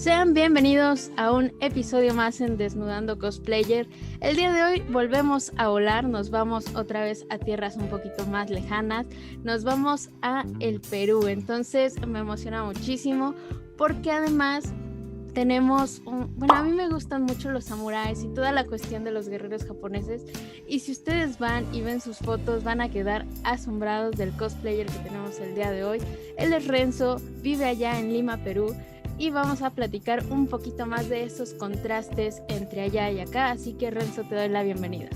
Sean bienvenidos a un episodio más en Desnudando Cosplayer. El día de hoy volvemos a volar, nos vamos otra vez a tierras un poquito más lejanas, nos vamos a el Perú. Entonces me emociona muchísimo porque además tenemos a mí me gustan mucho los samuráis y toda la cuestión de los guerreros japoneses, y si ustedes van y ven sus fotos van a quedar asombrados del cosplayer que tenemos el día de hoy. Él es Renzo, vive allá en Lima, Perú, y vamos a platicar un poquito más de esos contrastes entre allá y acá, así que Renzo, te doy la bienvenida.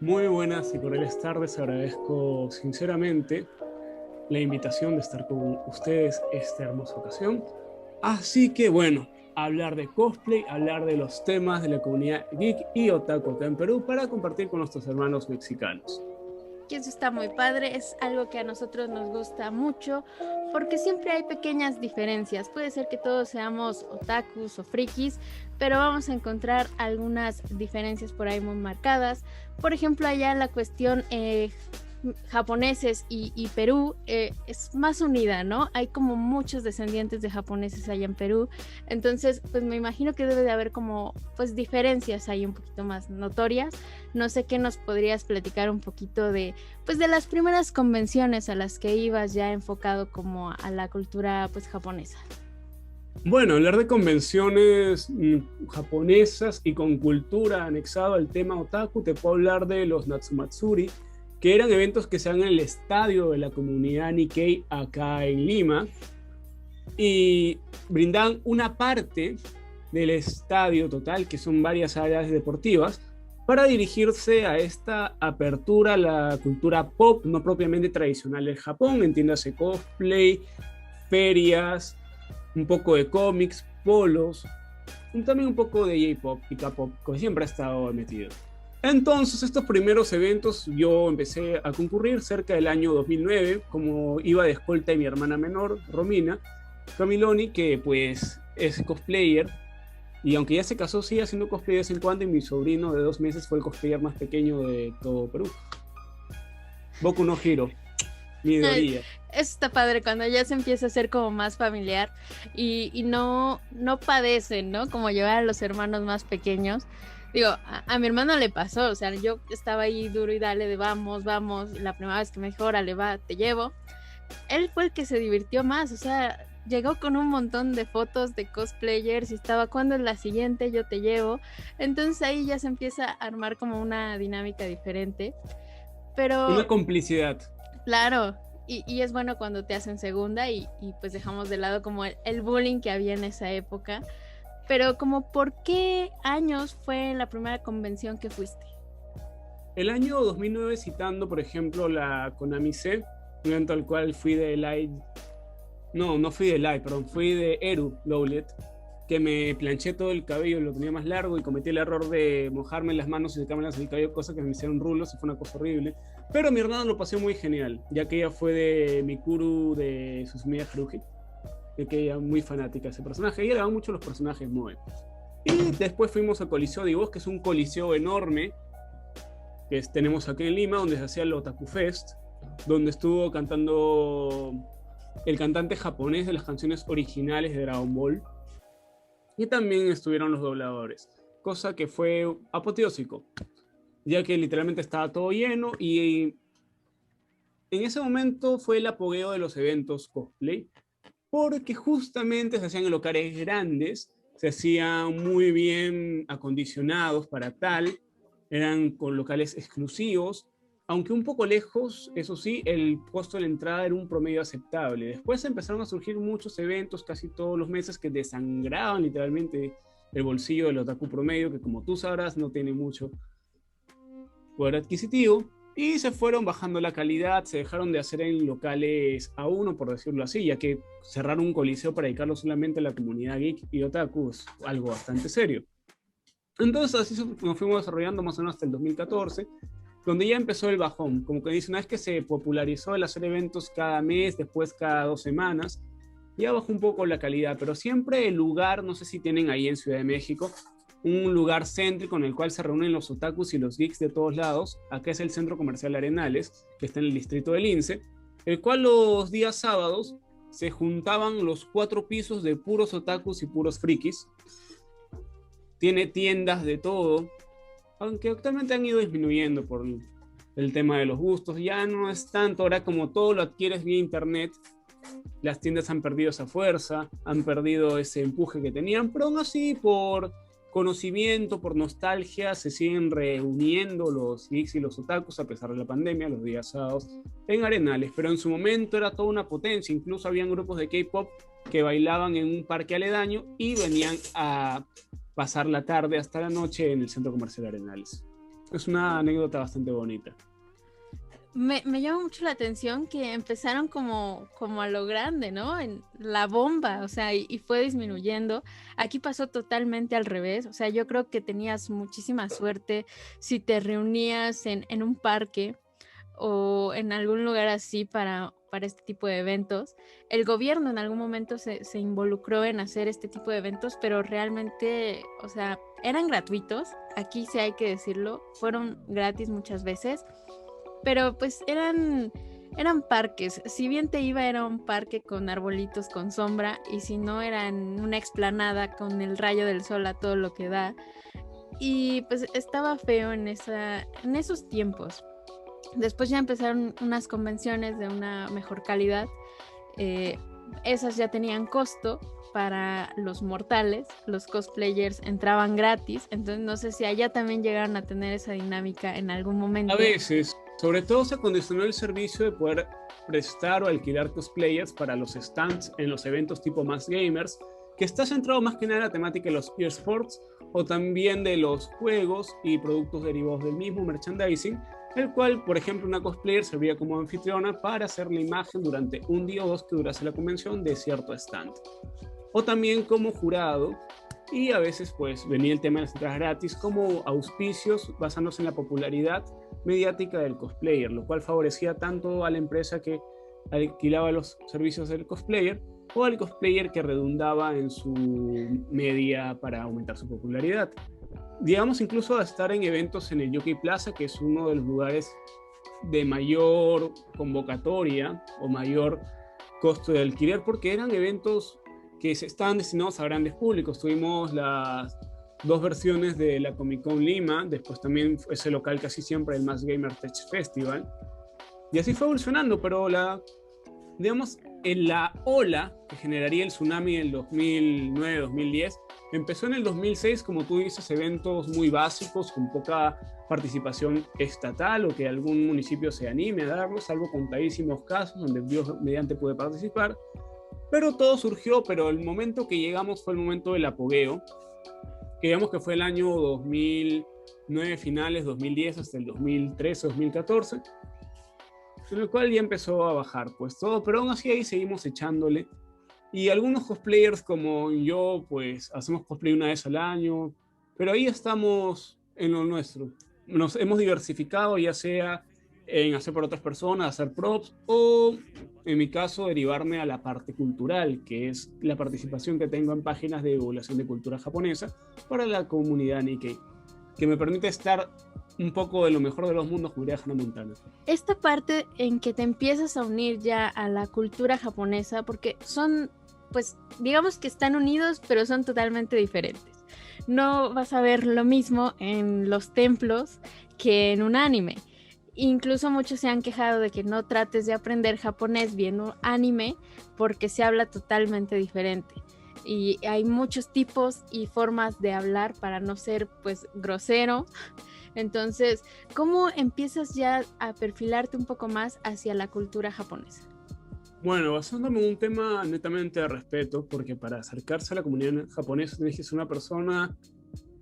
Muy buenas y cordiales tardes, agradezco sinceramente la invitación de estar con ustedes esta hermosa ocasión. Así que bueno, hablar de cosplay, hablar de los temas de la comunidad geek y otaku acá en Perú para compartir con nuestros hermanos mexicanos. Que eso está muy padre, es algo que a nosotros nos gusta mucho porque siempre hay pequeñas diferencias. Puede ser que todos seamos otakus o frikis, pero vamos a encontrar algunas diferencias por ahí muy marcadas. Por ejemplo, allá la cuestión japoneses y Perú es más unida, ¿no? Hay como muchos descendientes de japoneses allá en Perú, entonces pues me imagino que debe de haber como pues diferencias ahí un poquito más notorias. No sé qué nos podrías platicar un poquito de pues de las primeras convenciones a las que ibas ya enfocado como a la cultura pues japonesa. Bueno, hablar de convenciones japonesas y con cultura anexado al tema otaku, te puedo hablar de los Natsumatsuri, que eran eventos que se dan en el estadio de la comunidad Nikkei acá en Lima, y brindaban una parte del estadio total, que son varias áreas deportivas, para dirigirse a esta apertura a la cultura pop, no propiamente tradicional del Japón, entiéndase cosplay, ferias, un poco de cómics, polos, también un poco de J-pop y K-pop, que siempre ha estado metido. Entonces, estos primeros eventos yo empecé a concurrir cerca del año 2009, como iba de escolta de mi hermana menor, Romina Camiloni, que pues es cosplayer, y aunque ya se casó, sigue haciendo cosplay de vez en cuando, y mi sobrino de 2 meses fue el cosplayer más pequeño de todo Perú. Boku no Hero, mi Midoriya. Eso está padre cuando ya se empieza a ser como más familiar y no padecen, ¿no? Como llevar a los hermanos más pequeños. Digo, a mi hermano le pasó, o sea, yo estaba ahí duro y dale de vamos, la primera vez que me dijo, órale, va, te llevo. Él fue el que se divirtió más, o sea, llegó con un montón de fotos de cosplayers y estaba, ¿cuándo es la siguiente? Yo te llevo. Entonces ahí ya se empieza a armar como una dinámica diferente, pero... Una complicidad. Claro, y es bueno cuando te hacen segunda y pues dejamos de lado como el bullying que había en esa época. Pero como, ¿por qué años fue la primera convención que fuiste? El año 2009, citando por ejemplo la Konami C, un evento al cual fui de Light, no fui de Light, perdón, fui de Eru Lowlet, que me planché todo el cabello, lo tenía más largo y cometí el error de mojarme las manos y secármelas el cabello, cosa que me hicieron rulos y fue una cosa horrible. Pero mi hermana lo pasó muy genial, ya que ella fue de Mikuru de Suzumiya Haruhi, de que ella muy fanática de ese personaje, y ella le van mucho los personajes Moe. Y después fuimos al Coliseo de Voz, que es un coliseo enorme que tenemos aquí en Lima, donde se hacía el Otaku Fest, donde estuvo cantando el cantante japonés de las canciones originales de Dragon Ball, y también estuvieron los dobladores, cosa que fue apoteósico, ya que literalmente estaba todo lleno, y en ese momento fue el apogeo de los eventos cosplay, porque justamente se hacían en locales grandes, se hacían muy bien acondicionados para tal, eran con locales exclusivos, aunque un poco lejos, eso sí, el costo de la entrada era un promedio aceptable. Después empezaron a surgir muchos eventos casi todos los meses que desangraban literalmente el bolsillo del otaku promedio, que como tú sabrás no tiene mucho poder adquisitivo, y se fueron bajando la calidad, se dejaron de hacer en locales a uno, por decirlo así, ya que cerrar un coliseo para dedicarlo solamente a la comunidad geek y otaku es algo bastante serio. Entonces así nos fuimos desarrollando más o menos hasta el 2014, donde ya empezó el bajón, como que dice, una vez que se popularizó el hacer eventos cada mes, después cada 2 semanas, ya bajó un poco la calidad, pero siempre el lugar, no sé si tienen ahí en Ciudad de México, un lugar céntrico en el cual se reúnen los otakus y los geeks de todos lados. Acá es el Centro Comercial Arenales, que está en el distrito del Lince, el cual los días sábados se juntaban los 4 pisos de puros otakus y puros frikis. Tiene tiendas de todo, aunque actualmente han ido disminuyendo por el tema de los gustos. Ya no es tanto, ahora como todo lo adquieres vía internet, las tiendas han perdido esa fuerza, han perdido ese empuje que tenían, pero aún así por conocimiento, por nostalgia, se siguen reuniendo los geeks y los otakus a pesar de la pandemia, los días sábados en Arenales, pero en su momento era toda una potencia, incluso habían grupos de K-pop que bailaban en un parque aledaño y venían a pasar la tarde hasta la noche en el centro comercial Arenales. Es una anécdota bastante bonita. Me llama mucho la atención que empezaron como a lo grande, ¿no? En la bomba, o sea, y fue disminuyendo. Aquí pasó totalmente al revés, o sea, yo creo que tenías muchísima suerte si te reunías en un parque o en algún lugar así para este tipo de eventos. El gobierno en algún momento se involucró en hacer este tipo de eventos, pero realmente, o sea, eran gratuitos, aquí sí hay que decirlo, fueron gratis muchas veces. Pero pues eran parques, si bien te iba era un parque con arbolitos con sombra y si no era en una explanada con el rayo del sol a todo lo que da, y pues estaba feo en esos tiempos. Después ya empezaron unas convenciones de una mejor calidad, esas ya tenían costo para los mortales, los cosplayers entraban gratis, entonces no sé si allá también llegaron a tener esa dinámica en algún momento. A veces, sobre todo se acondicionó el servicio de poder prestar o alquilar cosplayers para los stands en los eventos tipo Más Gamers, que está centrado más que nada en la temática de los eSports o también de los juegos y productos derivados del mismo merchandising, el cual, por ejemplo, una cosplayer servía como anfitriona para hacer la imagen durante un día o dos que durase la convención de cierto stand. O también como jurado, y a veces pues venía el tema de las entradas gratis como auspicios basándose en la popularidad mediática del cosplayer, lo cual favorecía tanto a la empresa que alquilaba los servicios del cosplayer o al cosplayer que redundaba en su media para aumentar su popularidad. Llegamos incluso a estar en eventos en el Jockey Plaza, que es uno de los lugares de mayor convocatoria o mayor costo de alquiler, porque eran eventos que estaban destinados a grandes públicos. Tuvimos las 2 versiones de la Comic Con Lima, después también ese local casi siempre el Más Gamer Tech Festival, y así fue evolucionando, pero digamos, en la ola que generaría el tsunami en el 2009-2010, empezó en el 2006, como tú dices, eventos muy básicos, con poca participación estatal o que algún municipio se anime a darlos, salvo contadísimos casos donde Dios mediante puede participar. Pero todo surgió, pero el momento que llegamos fue el momento del apogeo, que digamos que fue el año 2009 finales, 2010 hasta el 2013-2014, en el cual ya empezó a bajar pues todo, pero aún así ahí seguimos echándole. Y algunos cosplayers como yo, pues hacemos cosplay una vez al año, pero ahí estamos en lo nuestro. Nos hemos diversificado, ya sea en hacer por otras personas, hacer props, o en mi caso derivarme a la parte cultural, que es la participación que tengo en páginas de divulgación de cultura japonesa para la comunidad Nikkei, que me permite estar un poco de lo mejor de los mundos, como diría Hannah Montana. Esta parte en que te empiezas a unir ya a la cultura japonesa, porque son, pues, digamos que están unidos, pero son totalmente diferentes. No vas a ver lo mismo en los templos que en un anime. Incluso muchos se han quejado de que no trates de aprender japonés viendo anime porque se habla totalmente diferente. Y hay muchos tipos y formas de hablar para no ser, pues, grosero. Entonces, ¿cómo empiezas ya a perfilarte un poco más hacia la cultura japonesa? Bueno, basándome en un tema netamente de respeto, porque para acercarse a la comunidad japonesa tienes que ser una persona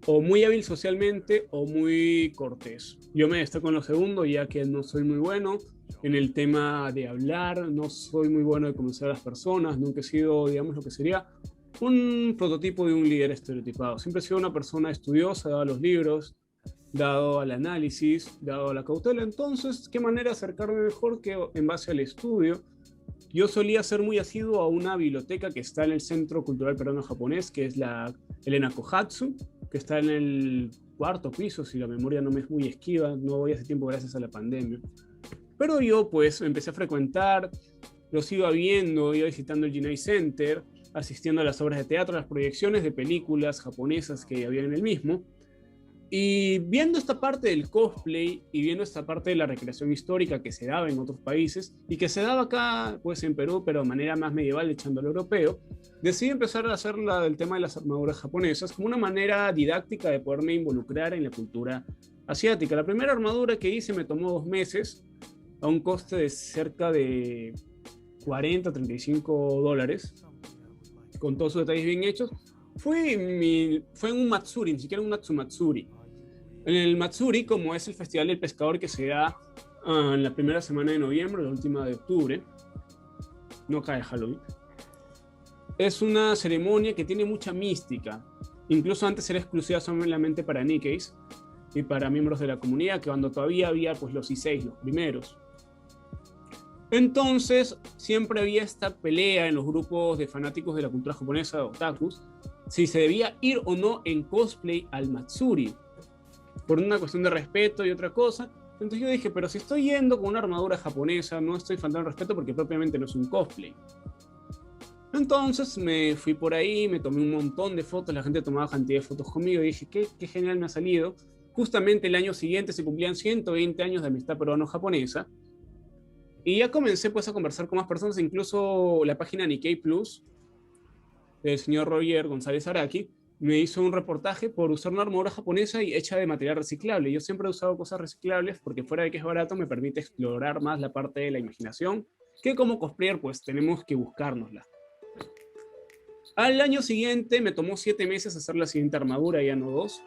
o muy hábil socialmente o muy cortés. Yo me destaco en lo segundo, ya que no soy muy bueno en el tema de hablar, no soy muy bueno de conocer a las personas, nunca he sido, digamos, lo que sería un prototipo de un líder estereotipado. Siempre he sido una persona estudiosa, dado a los libros, dado al análisis, dado a la cautela. Entonces, ¿qué manera de acercarme mejor que en base al estudio? Yo solía ser muy asiduo a una biblioteca que está en el Centro Cultural Peruano-Japonés, que es la Elena Kohatsu, que está en el 4º piso, si la memoria no me es muy esquiva, no voy hace tiempo gracias a la pandemia. Pero yo pues empecé a frecuentar los iba viendo, iba visitando el Jinai Center, asistiendo a las obras de teatro, a las proyecciones de películas japonesas que había en el mismo. Y viendo esta parte del cosplay y viendo esta parte de la recreación histórica que se daba en otros países y que se daba acá, pues en Perú, pero de manera más medieval, echando al europeo, decidí empezar a hacer el tema de las armaduras japonesas como una manera didáctica de poderme involucrar en la cultura asiática. La primera armadura que hice me tomó 2 meses a un coste de cerca de 40, $35, con todos sus detalles bien hechos. Fue en un Matsuri, ni siquiera un Natsumatsuri. En el Matsuri, como es el Festival del Pescador que se da en la primera semana de noviembre, la última de octubre, no cae Halloween, es una ceremonia que tiene mucha mística. Incluso antes era exclusiva solamente para Nikkeis y para miembros de la comunidad, que cuando todavía había pues los Iseis, los primeros. Entonces, siempre había esta pelea en los grupos de fanáticos de la cultura japonesa, otakus, si se debía ir o no en cosplay al Matsuri, por una cuestión de respeto y otra cosa. Entonces yo dije, pero si estoy yendo con una armadura japonesa, no estoy faltando el respeto porque propiamente no es un cosplay. Entonces me fui por ahí, me tomé un montón de fotos, la gente tomaba cantidad de fotos conmigo y dije, qué genial me ha salido. Justamente el año siguiente se cumplían 120 años de amistad peruano-japonesa y ya comencé pues a conversar con más personas, incluso la página Nikkei Plus del señor Roger González Araki me hizo un reportaje por usar una armadura japonesa y hecha de material reciclable. Yo siempre he usado cosas reciclables porque fuera de que es barato me permite explorar más la parte de la imaginación, que como cosplayer pues tenemos que buscárnosla. Al año siguiente me tomó 7 meses hacer la siguiente armadura, ya no 2.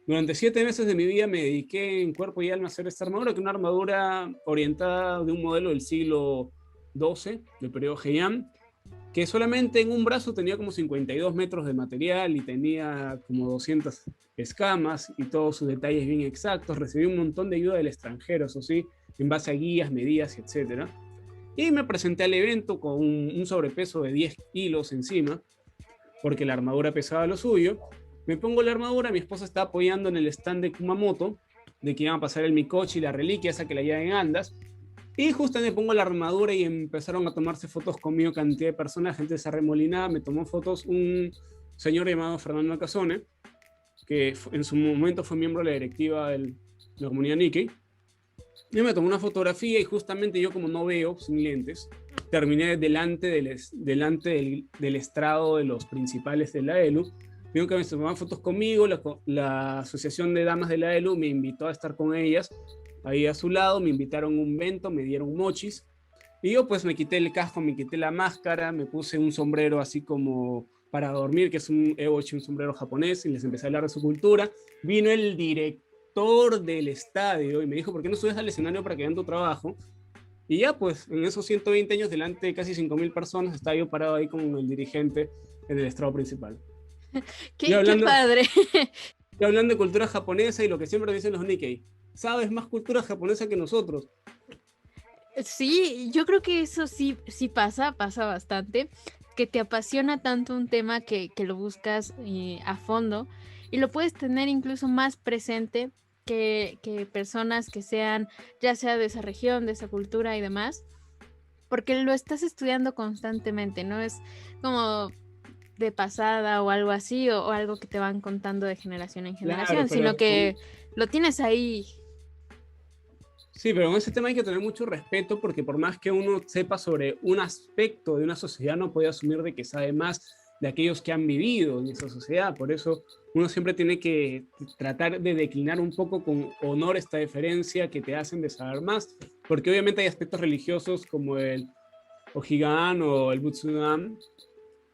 Durante 7 meses de mi vida me dediqué en cuerpo y alma a hacer esta armadura, que es una armadura orientada de un modelo del siglo XII, del periodo Heian, que solamente en un brazo tenía como 52 metros de material y tenía como 200 escamas y todos sus detalles bien exactos. Recibí un montón de ayuda del extranjero, eso sí, en base a guías, medidas, etc. Y me presenté al evento con un sobrepeso de 10 kilos encima, porque la armadura pesaba lo suyo. Me pongo la armadura, mi esposa está apoyando en el stand de Kumamoto, de que iban a pasar el Mikochi y la reliquia, esa que la llevan en andas. Y justo me pongo la armadura y empezaron a tomarse fotos conmigo cantidad de personas, gente se arremolinaba, me tomó fotos un señor llamado Fernando Casone, que en su momento fue miembro de la directiva de la comunidad Nikkei. Y me tomó una fotografía y justamente yo, como no veo sin lentes, terminé delante del estrado de los principales de la ELU. Vieron que me tomaban fotos conmigo, la Asociación de Damas de la ELU me invitó a estar con ellas ahí a su lado, me invitaron a un evento, me dieron mochis, y yo pues me quité el casco, me quité la máscara, me puse un sombrero así como para dormir, que es un ebochi, un sombrero japonés, y les empecé a hablar de su cultura. Vino el director del estadio y me dijo, ¿por qué no subes al escenario para que vean tu trabajo? Y ya pues, en esos 120 años, delante de casi 5.000 personas, estaba yo parado ahí con el dirigente en el estrado principal. Qué padre. Y hablando de cultura japonesa y lo que siempre dicen los Nikkei, sabes más cultura japonesa que nosotros. Sí, yo creo que eso sí pasa bastante, que te apasiona tanto un tema que lo buscas a fondo y lo puedes tener incluso más presente que personas que sean, ya sea de esa región, de esa cultura y demás, porque lo estás estudiando constantemente, no es como de pasada o algo así, o algo que te van contando de generación en generación, claro, sino que lo tienes ahí. Sí, pero en ese tema hay que tener mucho respeto porque por más que uno sepa sobre un aspecto de una sociedad, no puede asumir de que sabe más de aquellos que han vivido en esa sociedad. Por eso uno siempre tiene que tratar de declinar un poco con honor esta deferencia que te hacen de saber más, porque obviamente hay aspectos religiosos como el Ojigan o el Butsudan,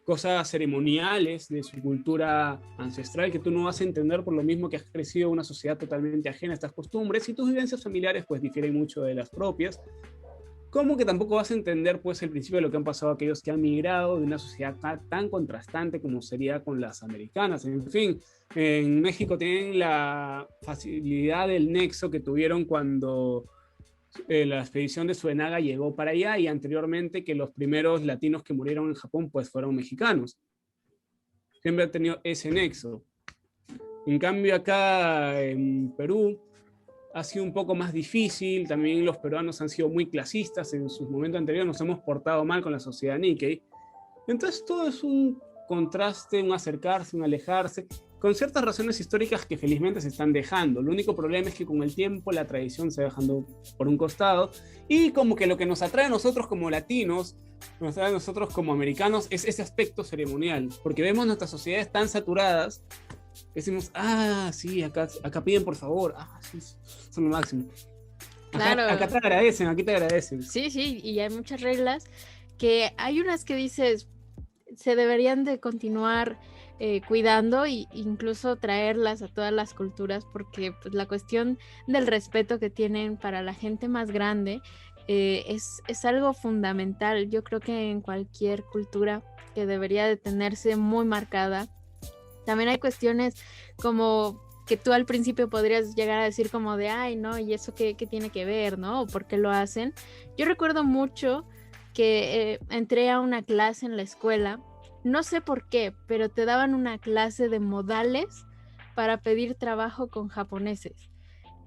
cosas ceremoniales de su cultura ancestral que tú no vas a entender por lo mismo que has crecido en una sociedad totalmente ajena a estas costumbres y tus vivencias familiares pues difieren mucho de las propias, como que tampoco vas a entender pues el principio de lo que han pasado aquellos que han migrado de una sociedad tan contrastante como sería con las americanas. En fin, en México tienen la facilidad del nexo que tuvieron cuando la expedición de Suenaga llegó para allá y anteriormente que los primeros latinos que murieron en Japón pues fueron mexicanos. Siempre ha tenido ese nexo. En cambio acá en Perú ha sido un poco más difícil. También los peruanos han sido muy clasistas en sus momentos anteriores, nos hemos portado mal con la sociedad Nikkei. Entonces todo es un contraste, un acercarse, un alejarse, con ciertas razones históricas que felizmente se están dejando. El único problema es que con el tiempo la tradición se va dejando por un costado, y como que lo que nos atrae a nosotros como latinos, nos atrae a nosotros como americanos, es ese aspecto ceremonial, porque vemos nuestras sociedades tan saturadas, decimos, sí, acá piden por favor, sí, son lo máximo. Claro. Acá te agradecen, aquí te agradecen. Sí, y hay muchas reglas que hay unas que dices se deberían de continuar cuidando e incluso traerlas a todas las culturas, porque pues, la cuestión del respeto que tienen para la gente más grande es algo fundamental. Yo creo que en cualquier cultura que debería de tenerse muy marcada. También hay cuestiones como que tú al principio podrías llegar a decir como de, ay, no, ¿y eso qué tiene que ver, no? ¿O por qué lo hacen? Yo recuerdo mucho que entré a una clase en la escuela, no sé por qué, pero te daban una clase de modales para pedir trabajo con japoneses.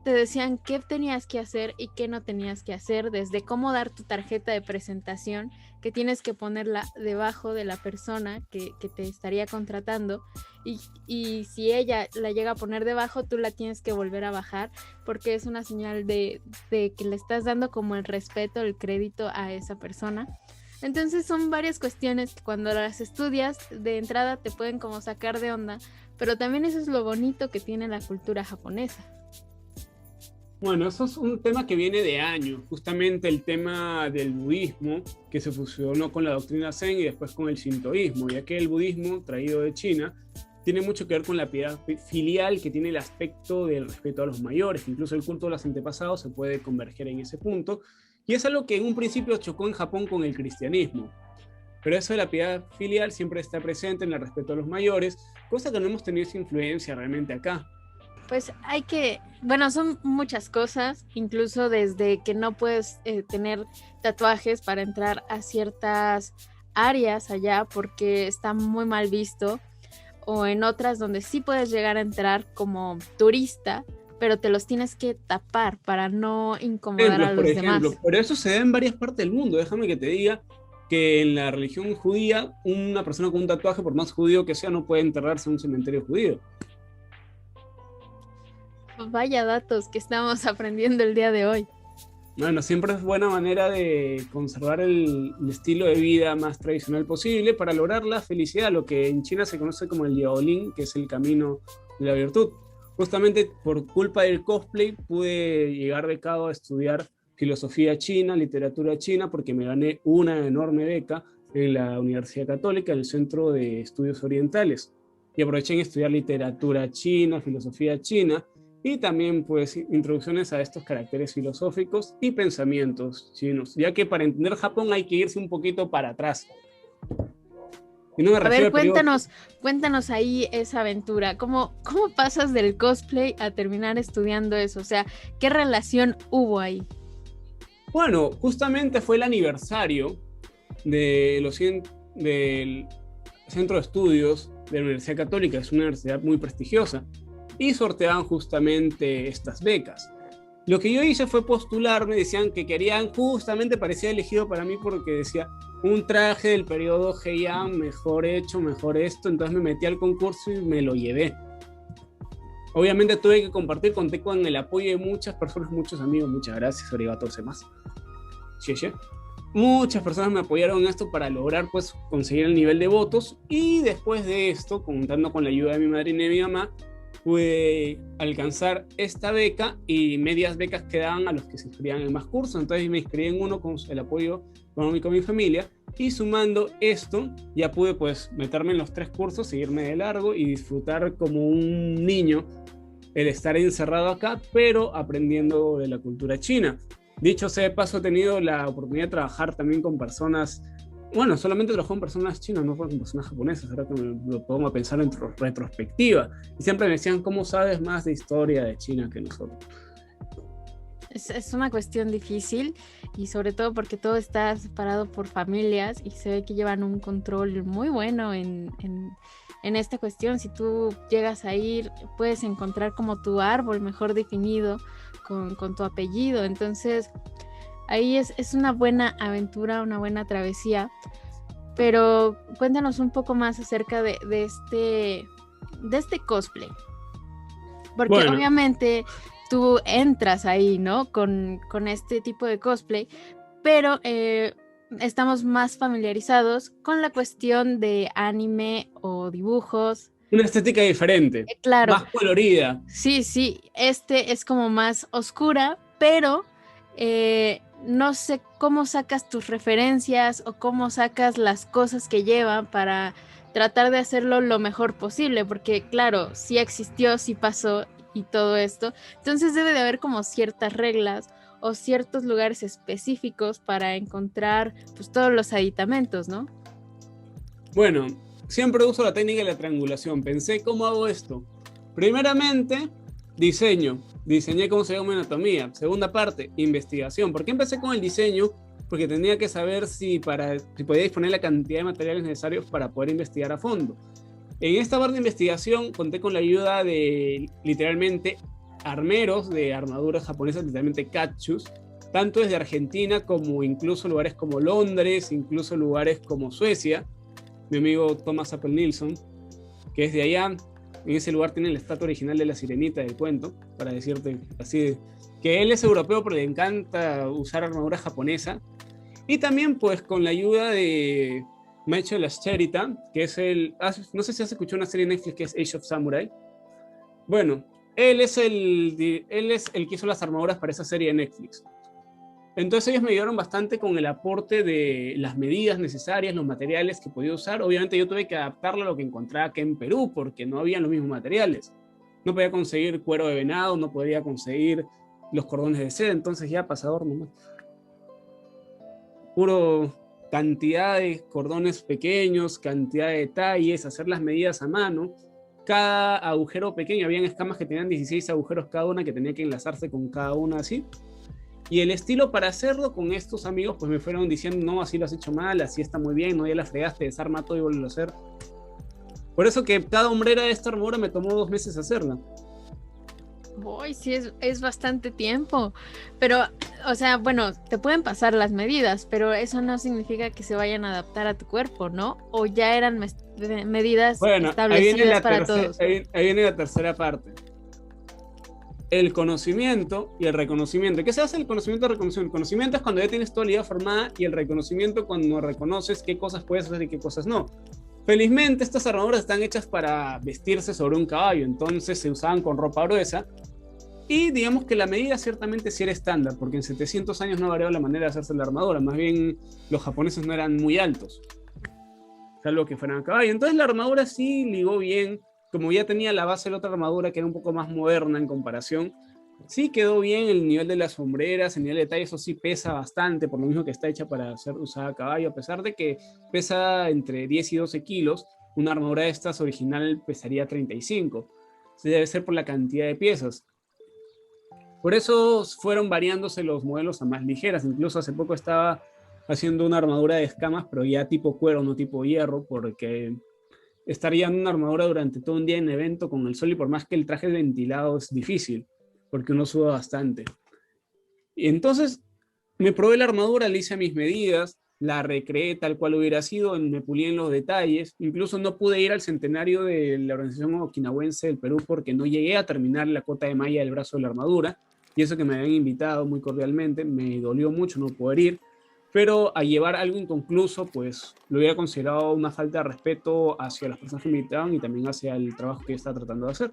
Te decían qué tenías que hacer y qué no tenías que hacer, desde cómo dar tu tarjeta de presentación, que tienes que ponerla debajo de la persona que te estaría contratando, y si ella la llega a poner debajo, tú la tienes que volver a bajar, porque es una señal de que le estás dando como el respeto, el crédito a esa persona. Entonces son varias cuestiones que cuando las estudias de entrada te pueden como sacar de onda, pero también eso es lo bonito que tiene la cultura japonesa. Bueno, eso es un tema que viene de años, justamente el tema del budismo, que se fusionó con la doctrina Zen y después con el shintoísmo, ya que el budismo, traído de China, tiene mucho que ver con la piedad filial, que tiene el aspecto del respeto a los mayores, incluso el culto de los antepasados se puede converger en ese punto, y es algo que en un principio chocó en Japón con el cristianismo. Pero eso de la piedad filial siempre está presente en el respeto a los mayores, cosa que no hemos tenido esa influencia realmente acá. Pues son muchas cosas, incluso desde que no puedes tener tatuajes para entrar a ciertas áreas allá porque está muy mal visto, o en otras donde sí puedes llegar a entrar como turista, pero te los tienes que tapar para no incomodar a los demás. Pero eso se da en varias partes del mundo. Déjame que te diga que en la religión judía, una persona con un tatuaje, por más judío que sea, no puede enterrarse en un cementerio judío. Vaya datos que estamos aprendiendo el día de hoy. Bueno, siempre es buena manera de conservar el estilo de vida más tradicional posible para lograr la felicidad, lo que en China se conoce como el Yaolin, que es el camino de la virtud. Justamente por culpa del cosplay pude llegar becado a estudiar filosofía china, literatura china, porque me gané una enorme beca en la Universidad Católica, en el Centro de Estudios Orientales. Y aproveché en estudiar literatura china, filosofía china, y también pues introducciones a estos caracteres filosóficos y pensamientos chinos, ya que para entender Japón hay que irse un poquito para atrás. Y no me refiero cuéntanos ahí esa aventura. ¿Cómo pasas del cosplay a terminar estudiando eso? O sea, ¿qué relación hubo ahí? Bueno, justamente fue el aniversario del Centro de Estudios de la Universidad Católica, es una universidad muy prestigiosa, y sorteaban justamente estas becas. Lo que yo hice fue postularme, decían que querían, justamente parecía elegido para mí porque decía un traje del periodo Heian, mejor hecho, mejor esto, entonces me metí al concurso y me lo llevé. Obviamente tuve que compartir, conté con el apoyo de muchas personas, muchos amigos, muchas gracias, arigato más. Muchas personas me apoyaron en esto para lograr pues conseguir el nivel de votos, y después de esto, contando con la ayuda de mi madrina y de mi mamá, pude alcanzar esta beca y medias becas que daban a los que se inscribían en más cursos. Entonces me inscribí en uno con el apoyo económico de mi familia, y sumando esto ya pude pues meterme en los 3 cursos, seguirme de largo y disfrutar como un niño el estar encerrado acá, pero aprendiendo de la cultura china. Dicho sea de paso, he tenido la oportunidad de trabajar también con personas, bueno, solamente trabajé con personas chinas, no con personas japonesas, ahora que me lo pongo a pensar en retrospectiva. Y siempre me decían, ¿cómo sabes más de historia de China que nosotros? Es una cuestión difícil y sobre todo porque todo está separado por familias y se ve que llevan un control muy bueno en esta cuestión. Si tú llegas a ir, puedes encontrar como tu árbol mejor definido con tu apellido. Entonces, ahí es una buena aventura, una buena travesía. Pero cuéntanos un poco más acerca de este cosplay. Porque Bueno, obviamente tú entras ahí, ¿no? Con este tipo de cosplay, pero estamos más familiarizados con la cuestión de anime o dibujos. una estética diferente, Claro, más colorida. sí, este es como más oscura, pero no sé cómo sacas tus referencias o cómo sacas las cosas que llevan para tratar de hacerlo lo mejor posible, porque claro, sí existió, sí pasó y todo esto, entonces debe de haber como ciertas reglas o ciertos lugares específicos para encontrar pues todos los aditamentos, ¿no? Bueno, siempre uso la técnica de la triangulación. Pensé, ¿cómo hago esto? Primeramente, diseño. Diseñé cómo se ve una anatomía. Segunda parte, investigación. ¿Por qué empecé con el diseño? Porque tenía que saber si podía disponer la cantidad de materiales necesarios para poder investigar a fondo. En esta parte de investigación conté con la ayuda de, literalmente, armeros de armaduras japonesas, literalmente katsus, tanto desde Argentina como incluso lugares como Londres, incluso lugares como Suecia. Mi amigo Thomas Apple Nilsson, que es de allá. En ese lugar tiene la estatua original de la sirenita del cuento, para decirte así, que él es europeo pero le encanta usar armadura japonesa. Y también pues con la ayuda de Michael Ashteritan, que es no sé si has escuchado una serie de Netflix que es Age of Samurai. Bueno, él es el que hizo las armaduras para esa serie de Netflix. Entonces ellos me ayudaron bastante con el aporte de las medidas necesarias, los materiales que podía usar. Obviamente yo tuve que adaptarlo a lo que encontraba acá en Perú, porque no había los mismos materiales. No podía conseguir cuero de venado, no podía conseguir los cordones de seda, entonces ya pasador nomás. Puro cantidad de cordones pequeños, cantidad de detalles, hacer las medidas a mano. Cada agujero pequeño, habían escamas que tenían 16 agujeros cada una, que tenía que enlazarse con cada una así. Y el estilo para hacerlo con estos amigos, pues me fueron diciendo, no, así lo has hecho mal, así está muy bien, no, ya la fregaste, desarma todo y vuelve a hacer. Por eso que cada hombrera de esta armadura me tomó 2 meses hacerla. Uy, sí, es bastante tiempo, pero, o sea, bueno, te pueden pasar las medidas, pero eso no significa que se vayan a adaptar a tu cuerpo, ¿no? O ya eran medidas Bueno, establecidas para todos. ahí viene la tercera parte. El conocimiento y el reconocimiento. ¿Qué se hace el conocimiento y el reconocimiento? El conocimiento es cuando ya tienes toda la idea formada y el reconocimiento cuando reconoces qué cosas puedes hacer y qué cosas no. Felizmente estas armaduras están hechas para vestirse sobre un caballo, entonces se usaban con ropa gruesa y digamos que la medida ciertamente sí era estándar, porque en 700 años no variaba la manera de hacerse la armadura, más bien los japoneses no eran muy altos, salvo que fueran a caballo. Entonces la armadura sí ligó bien, como ya tenía la base de la otra armadura que era un poco más moderna en comparación, sí quedó bien el nivel de las sombreras, el nivel de detalle, eso sí pesa bastante, por lo mismo que está hecha para ser usada a caballo, a pesar de que pesa entre 10 y 12 kilos, una armadura de estas original pesaría 35. Sí, debe ser por la cantidad de piezas. Por eso fueron variándose los modelos a más ligeras. Incluso hace poco estaba haciendo una armadura de escamas, pero ya tipo cuero, no tipo hierro, porque estaría en una armadura durante todo un día en evento con el sol y por más que el traje ventilado es difícil, porque uno suda bastante. Y entonces me probé la armadura, le hice a mis medidas, la recreé tal cual hubiera sido, me pulí en los detalles. Incluso no pude ir al centenario de la organización okinawense del Perú porque no llegué a terminar la cota de malla del brazo de la armadura. Y eso que me habían invitado muy cordialmente, me dolió mucho no poder ir. Pero a llevar algo inconcluso, pues lo hubiera considerado una falta de respeto hacia las personas que me invitaban y también hacia el trabajo que yo estaba tratando de hacer.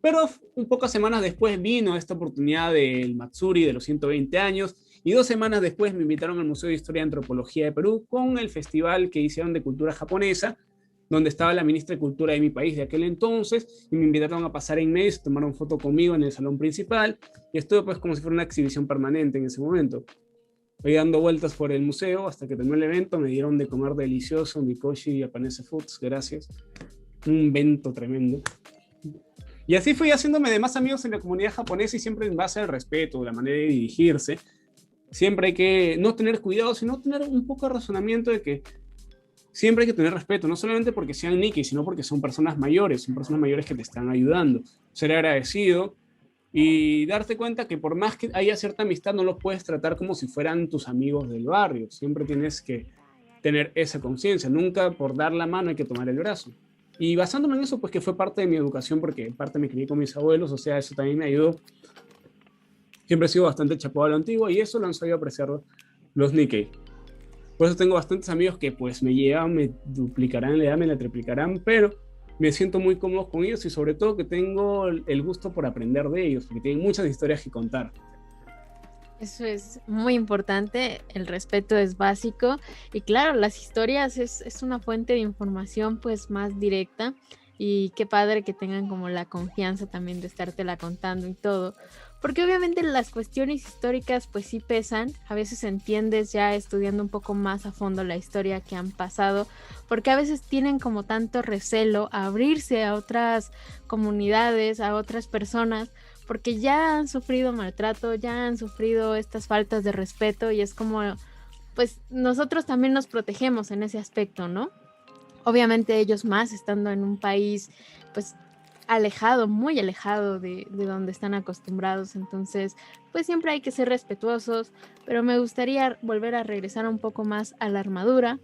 Pero un pocas semanas después vino esta oportunidad del Matsuri de los 120 años y 2 semanas después me invitaron al Museo de Historia y Antropología de Perú con el festival que hicieron de cultura japonesa, donde estaba la ministra de Cultura de mi país de aquel entonces, y me invitaron a pasar en medio, tomaron foto conmigo en el salón principal, y estuve pues como si fuera una exhibición permanente en ese momento. Fui dando vueltas por el museo hasta que terminó el evento, me dieron de comer delicioso, Mikoshi y Japanese Foods, gracias. Un evento tremendo. Y así fui haciéndome de más amigos en la comunidad japonesa y siempre en base al respeto, la manera de dirigirse. Siempre hay que no tener cuidado, sino tener un poco de razonamiento de que siempre hay que tener respeto, no solamente porque sean Nikkei, sino porque son personas mayores que te están ayudando. Ser agradecido y darte cuenta que por más que haya cierta amistad, no los puedes tratar como si fueran tus amigos del barrio. Siempre tienes que tener esa conciencia. Nunca por dar la mano hay que tomar el brazo. Y basándome en eso, pues que fue parte de mi educación, porque en parte me crié con mis abuelos, o sea, eso también me ayudó. Siempre he sido bastante chapado a lo antiguo y eso lo han sabido apreciar los Nikkei. Por eso tengo bastantes amigos que pues me llevan, me duplicarán la edad, me la triplicarán, pero me siento muy cómodo con ellos y sobre todo que tengo el gusto por aprender de ellos, porque tienen muchas historias que contar. Eso es muy importante, el respeto es básico y claro, las historias es una fuente de información pues más directa y qué padre que tengan como la confianza también de estártela contando y todo, porque obviamente las cuestiones históricas pues sí pesan, a veces entiendes ya estudiando un poco más a fondo la historia que han pasado, porque a veces tienen como tanto recelo a abrirse a otras comunidades, a otras personas, porque ya han sufrido maltrato, ya han sufrido estas faltas de respeto y es como, pues nosotros también nos protegemos en ese aspecto, ¿no? Obviamente ellos más estando en un país, pues alejado, muy alejado de donde están acostumbrados, entonces, pues siempre hay que ser respetuosos, pero me gustaría volver a regresar un poco más a la armadura,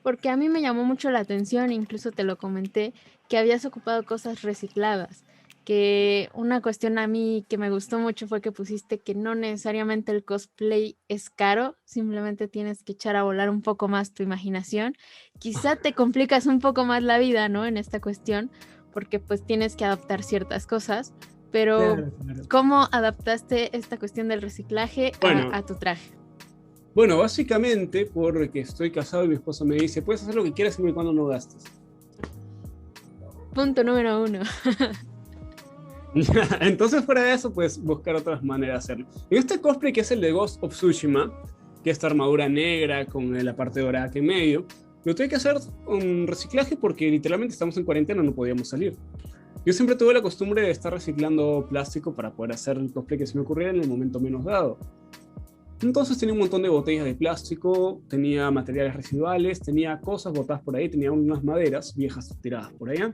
porque a mí me llamó mucho la atención, incluso te lo comenté, que habías ocupado cosas recicladas que una cuestión a mí que me gustó mucho fue que pusiste que no necesariamente el cosplay es caro, simplemente tienes que echar a volar un poco más tu imaginación. Quizá te complicas un poco más la vida, ¿no? En esta cuestión, porque pues tienes que adaptar ciertas cosas, pero Claro, claro. ¿cómo adaptaste esta cuestión del reciclaje Bueno, a tu traje? bueno, básicamente porque estoy casado y mi esposa me dice, puedes hacer lo que quieras siempre y cuando no gastes. Punto número 1. Entonces, fuera de eso, pues buscar otras maneras de hacerlo. En este cosplay, que es el de Ghost of Tsushima, que es esta armadura negra con la parte dorada que en medio, lo tuve que hacer un reciclaje porque literalmente estamos en cuarentena, no podíamos salir. Yo siempre tuve la costumbre de estar reciclando plástico para poder hacer el cosplay que se me ocurriera en el momento menos dado. Entonces tenía un montón de botellas de plástico, tenía materiales residuales, tenía cosas botadas por ahí, tenía unas maderas viejas tiradas por allá.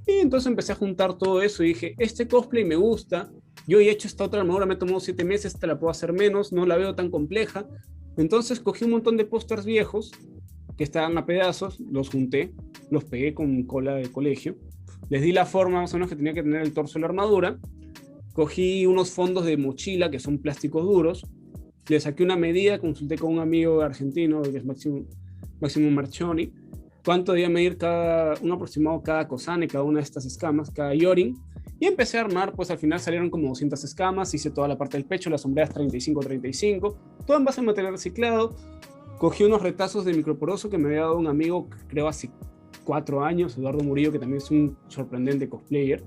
Y entonces empecé a juntar todo eso y dije, este cosplay me gusta, yo he hecho esta otra armadura, me tomó 7 meses, esta la puedo hacer menos, no la veo tan compleja. Entonces cogí un montón de pósters viejos que estaban a pedazos, los junté, los pegué con cola de colegio, les di la forma más o menos que tenía que tener el torso de la armadura, cogí unos fondos de mochila que son plásticos duros, le saqué una medida, consulté con un amigo argentino que es Máximo Marchoni, cuánto debía medir un aproximado cada cosane, cada una de estas escamas, cada yorin, y empecé a armar, pues al final salieron como 200 escamas, hice toda la parte del pecho, las sombreras 35-35, todo en base a material reciclado. Cogí unos retazos de microporoso que me había dado un amigo, creo hace 4 años, Eduardo Murillo, que también es un sorprendente cosplayer,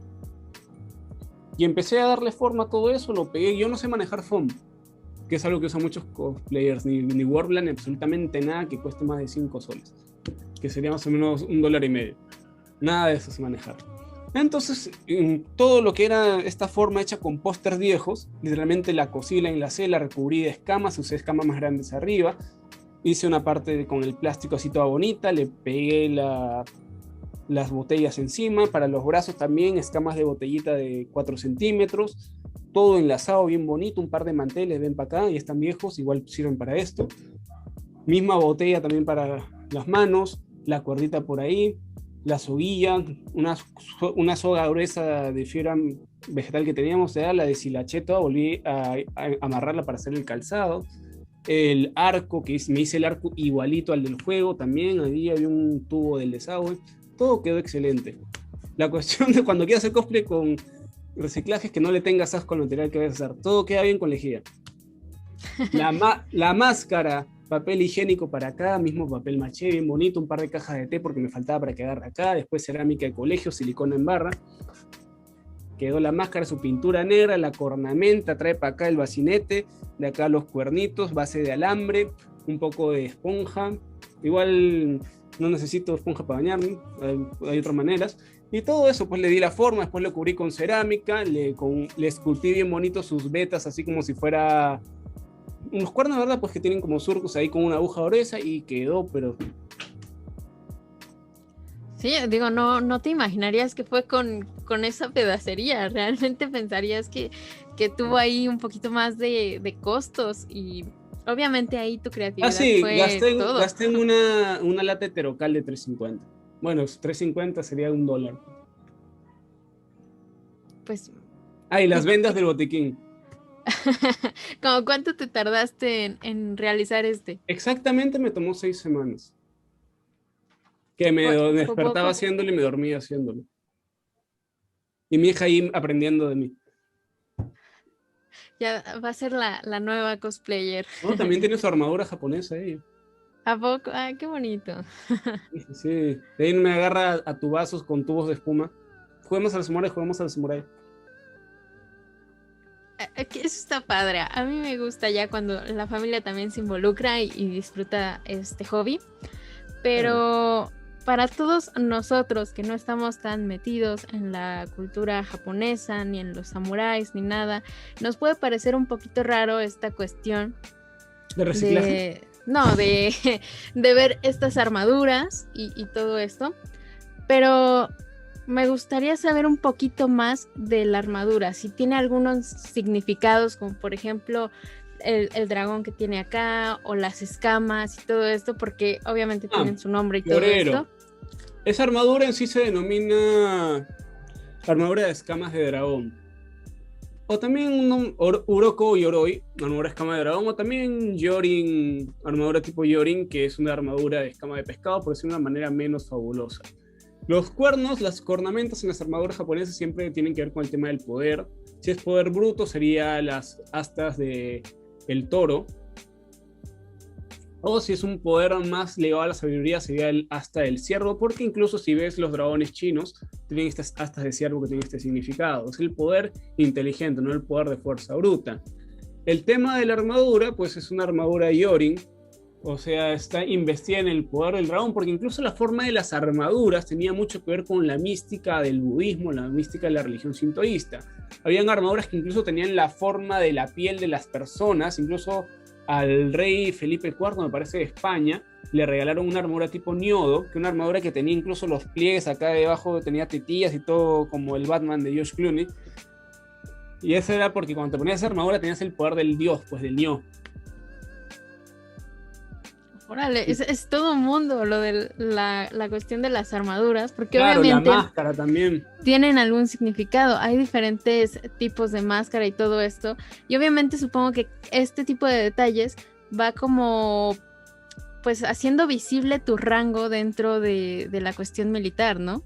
y empecé a darle forma a todo eso, lo pegué. Yo no sé manejar foam, que es algo que usan muchos cosplayers, ni Warbler, ni absolutamente nada que cueste más de 5 soles, que sería más o menos $1.50. Nada de eso es manejar. Entonces, todo lo que era esta forma hecha con pósters viejos, literalmente la cosí, la enlacé, la recubrí de escamas, usé escamas más grandes arriba, hice una parte con el plástico así toda bonita, le pegué las botellas encima, para los brazos también, escamas de botellita de 4 centímetros, todo enlazado bien bonito, un par de manteles, ven para acá, y están viejos, igual sirven para esto. Misma botella también para las manos, la cuerdita por ahí, la soguilla, una soga gruesa de fibra vegetal que teníamos, la deshilaché, volví a amarrarla para hacer el calzado. El arco, me hice el arco igualito al del juego también, ahí había un tubo del desagüe, todo quedó excelente. La cuestión de cuando quieras hacer cosplay con reciclaje es que no le tengas asco al material que vayas a hacer, todo queda bien con lejía. La máscara, papel higiénico para acá, mismo papel maché, bien bonito, un par de cajas de té porque me faltaba para que agarre acá, después cerámica de colegio, silicona en barra. Quedó la máscara, su pintura negra, la cornamenta, trae para acá el bacinete, de acá los cuernitos, base de alambre, un poco de esponja. Igual no necesito esponja para bañarme, hay otras maneras. Y todo eso, pues le di la forma, después lo cubrí con cerámica, le esculpí bien bonito sus vetas, así como si fuera unos cuernos, ¿verdad? Pues que tienen como surcos ahí con una aguja gruesa y quedó, pero... Sí, digo, no te imaginarías que fue con esa pedacería. Realmente pensarías que tuvo ahí un poquito más de costos y obviamente ahí tu Ah, creatividad sí, fue todo. gasté en una lata heterocal de 3.50. Bueno, 3.50 sería $1. Pues, Ah, y las ¿y vendas del botiquín. como cuánto te tardaste en realizar este? Exactamente me tomó 6 semanas. Que me ¿Fue despertaba poco? haciéndolo y me dormía haciéndolo. Y mi hija ahí aprendiendo de mí. Ya va a ser la nueva cosplayer. No, también tiene su armadura japonesa ella. ¿A poco? Ay, qué bonito. Sí, sí, sí. De ahí me agarra a tubazos con tubos de espuma. Juguemos al samurai, juguemos al samurai. Que eso está padre. A mí me gusta ya cuando la familia también se involucra y disfruta este hobby. Claro. Pero para todos nosotros que no estamos tan metidos en la cultura japonesa, ni en los samuráis, ni nada, nos puede parecer un poquito raro esta cuestión ¿De reciclaje? de, no, de ver estas armaduras y todo esto. Pero me gustaría saber un poquito más de la armadura, si tiene algunos significados, como por ejemplo el dragón que tiene acá, o las escamas y todo esto, porque obviamente Ah, tienen su nombre y todo florero. esto. Esa armadura en sí se denomina armadura de escamas de dragón. O también Uroko Yoroi, armadura de escama de dragón, o también Yorin, armadura tipo Yorin, que es una armadura de escama de pescado, por decirlo de una manera menos fabulosa. Los cuernos, las ornamentos en las armaduras japonesas siempre tienen que ver con el tema del poder. Si es poder bruto, sería las astas de el toro. O si es un poder más ligado a la sabiduría, sería el asta del ciervo, porque incluso si ves los dragones chinos, tienen estas astas de ciervo que tienen este significado. Es el poder inteligente, no el poder de fuerza bruta. El tema de la armadura, pues es una armadura Yorin, o sea, está investida en el poder del dragón, porque incluso la forma de las armaduras tenía mucho que ver con la mística del budismo, la mística de la religión sintoísta. Habían armaduras que incluso tenían la forma de la piel de las personas, incluso al rey Felipe IV, me parece, de España, le regalaron una armadura tipo Niodo, que una armadura que tenía incluso los pliegues acá debajo, tenía tetillas y todo como el Batman de George Clooney. Y eso era porque cuando te ponías esa armadura tenías el poder del dios, pues del Nio. Órale, es todo un mundo lo de la cuestión de las armaduras, porque Claro, la obviamente máscara también. tienen algún significado. Hay diferentes tipos de máscara y todo esto. Y obviamente supongo que este tipo de detalles va como pues haciendo visible tu rango dentro de la cuestión militar, ¿no?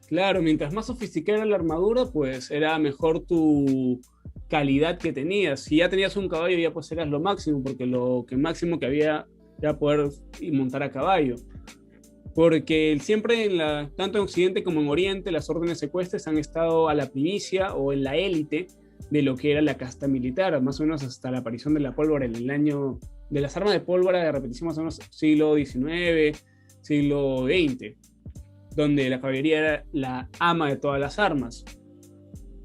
Claro, mientras más sofisticada era la armadura, pues era mejor tu calidad que tenías. Si ya tenías un caballo, ya pues eras lo máximo, porque lo que máximo que había era poder montar a caballo. Porque siempre, tanto en Occidente como en Oriente, las órdenes ecuestres han estado a la primicia o en la élite de lo que era la casta militar, más o menos hasta la aparición de la pólvora en el año de las armas de pólvora de repetición más o menos siglo XIX, siglo XX, donde la caballería era la ama de todas las armas.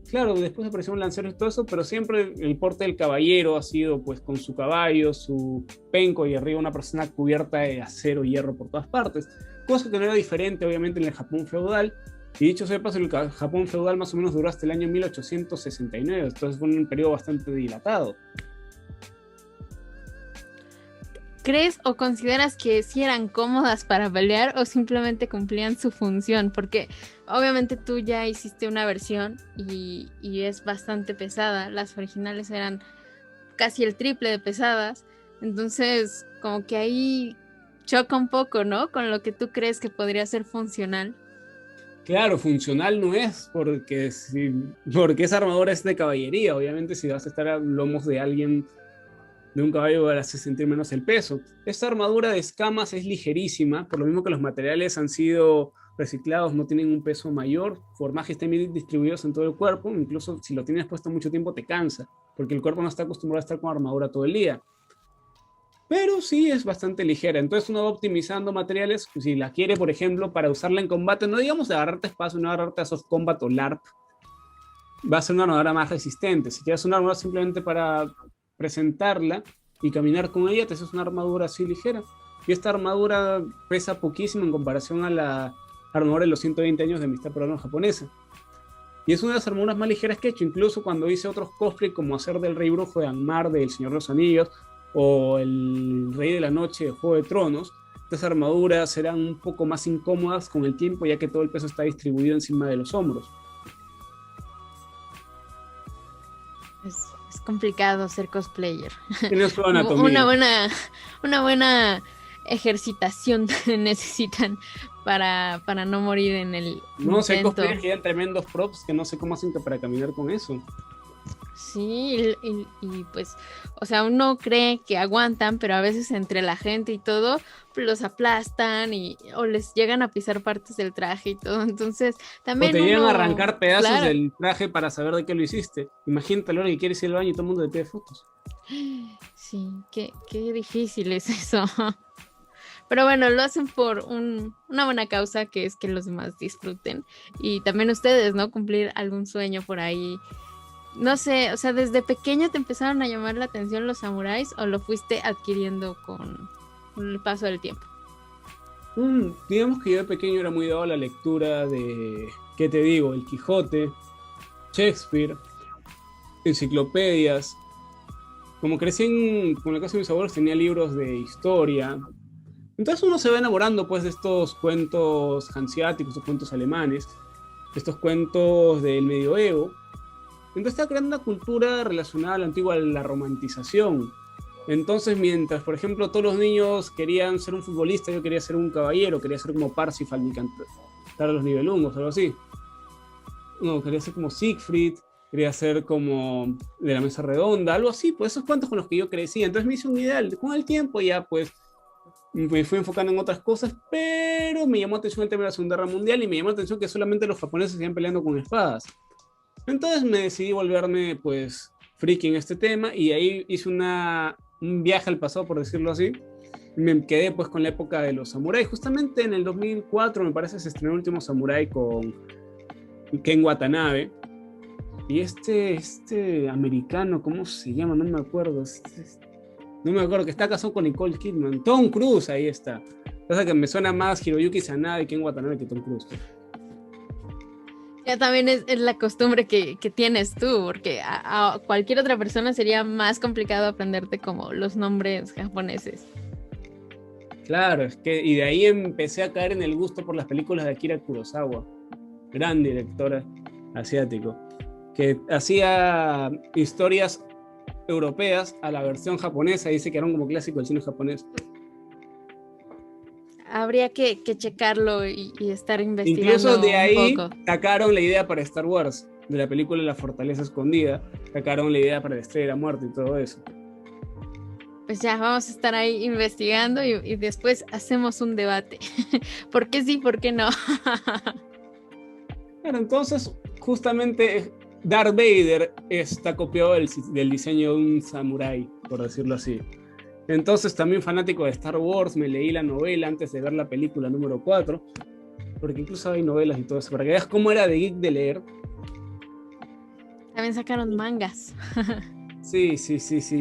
Claro, después aparecieron lanceros y todo eso, pero siempre el porte del caballero ha sido pues con su caballo, su penco y arriba una persona cubierta de acero y hierro por todas partes, cosa que no era diferente obviamente en el Japón feudal. Y dicho sea de paso, el Japón feudal más o menos duró hasta el año 1869, entonces fue un periodo bastante dilatado. ¿Crees o consideras que sí eran cómodas para pelear o simplemente cumplían su función? Porque obviamente tú ya hiciste una versión y es bastante pesada. Las originales eran casi el triple de pesadas. Entonces, como que ahí choca un poco, ¿no? Con lo que tú crees que podría ser funcional. Claro, funcional no es, porque esa armadura es de caballería. Obviamente, si vas a estar a lomos de alguien, de un caballo, hace sentir menos el peso. Esta armadura de escamas es ligerísima, por lo mismo que los materiales han sido reciclados, no tienen un peso mayor, por más que estén bien distribuidos en todo el cuerpo, incluso si lo tienes puesto mucho tiempo te cansa, porque el cuerpo no está acostumbrado a estar con armadura todo el día. pero sí es bastante ligera. Entonces uno va optimizando materiales, si la quiere, por ejemplo, para usarla en combate, no digamos de agarrarte espacio, no agarrarte a soft combat o LARP, va a ser una armadura más resistente. Si quieres una armadura simplemente para presentarla y caminar con ella, te haces una armadura así ligera. Y esta armadura pesa poquísimo en comparación a la armadura de los 120 años de amistad peruano japonesa. Y es una de las armaduras más ligeras que he hecho, incluso cuando hice otros cosplay como hacer del Rey Brujo de Angmar, del Señor de los Anillos, o el Rey de la Noche de Juego de Tronos. Estas armaduras serán un poco más incómodas con el tiempo, ya que todo el peso está distribuido encima de los hombros. Es complicado ser cosplayer. Tiene su anatomía. Una buena ejercitación necesitan para no morir en el No sé, intento. cosplayers que dan tremendos props que no sé cómo hacen para caminar con eso. Sí, y pues, o sea, uno cree que aguantan, pero a veces entre la gente y todo, pues los aplastan o les llegan a pisar partes del traje y todo. Entonces, también o te llegan uno... a arrancar pedazos Claro. del traje para saber de qué lo hiciste. Imagínate a la hora que quieres ir al baño y todo el mundo te pide fotos. Sí, qué difícil es eso. Pero bueno, lo hacen por una buena causa, que es que los demás disfruten. Y también ustedes, ¿no? Cumplir algún sueño por ahí. No sé, o sea, ¿desde pequeño te empezaron a llamar la atención los samuráis o lo fuiste adquiriendo con el paso del tiempo? Digamos que yo de pequeño era muy dado a la lectura de, ¿qué te digo? El Quijote, Shakespeare, enciclopedias. Como crecí con la casa de mis abuelos, tenía libros de historia. Entonces uno se va enamorando pues de estos cuentos hanseáticos, estos cuentos alemanes, estos cuentos del medioevo. Entonces está creando una cultura relacionada a la antigua, a la romantización. Entonces, mientras, por ejemplo, todos los niños querían ser un futbolista, yo quería ser un caballero, quería ser como Parsifal, ni cantar a los Nibelungos, algo así. No, quería ser como Siegfried, quería ser como de la Mesa Redonda, algo así, pues esos cuentos con los que yo crecí. Entonces me hice un ideal. Con el tiempo ya, pues, me fui enfocando en otras cosas, pero me llamó la atención el tema de la Segunda Guerra Mundial y me llamó la atención que solamente los japoneses seguían peleando con espadas. Entonces me decidí volverme, pues, friki en este tema y ahí hice un viaje al pasado, por decirlo así. Me quedé, pues, con la época de los samuráis. Justamente en el 2004, me parece, se estrenó el último samurái con Ken Watanabe. Y este americano, ¿cómo se llama? No me acuerdo. No me acuerdo, que está casado con Nicole Kidman. Tom Cruise, ahí está. Pasa que me suena más Hiroyuki Sanada y Ken Watanabe que Tom Cruise. Ya también es la costumbre que tienes tú, porque a cualquier otra persona sería más complicado aprenderte como los nombres japoneses. Claro, es que y de ahí empecé a caer en el gusto por las películas de Akira Kurosawa, gran director asiático, que hacía historias europeas a la versión japonesa y dice que eran como clásico del cine japonés. Habría que checarlo y estar investigando Incluso de ahí un poco. sacaron la idea para Star Wars, de la película La Fortaleza Escondida, sacaron la idea para la Estrella de la Muerte y todo eso. Pues ya, vamos a estar ahí investigando y después hacemos un debate. ¿Por qué sí, por qué no? Claro, entonces, justamente Darth Vader está copiado del diseño de un samurái, por decirlo así. Entonces, también fanático de Star Wars, me leí la novela antes de ver la película número 4, porque incluso hay novelas y todo eso, para que veas cómo era de geek de leer. También sacaron mangas. Sí,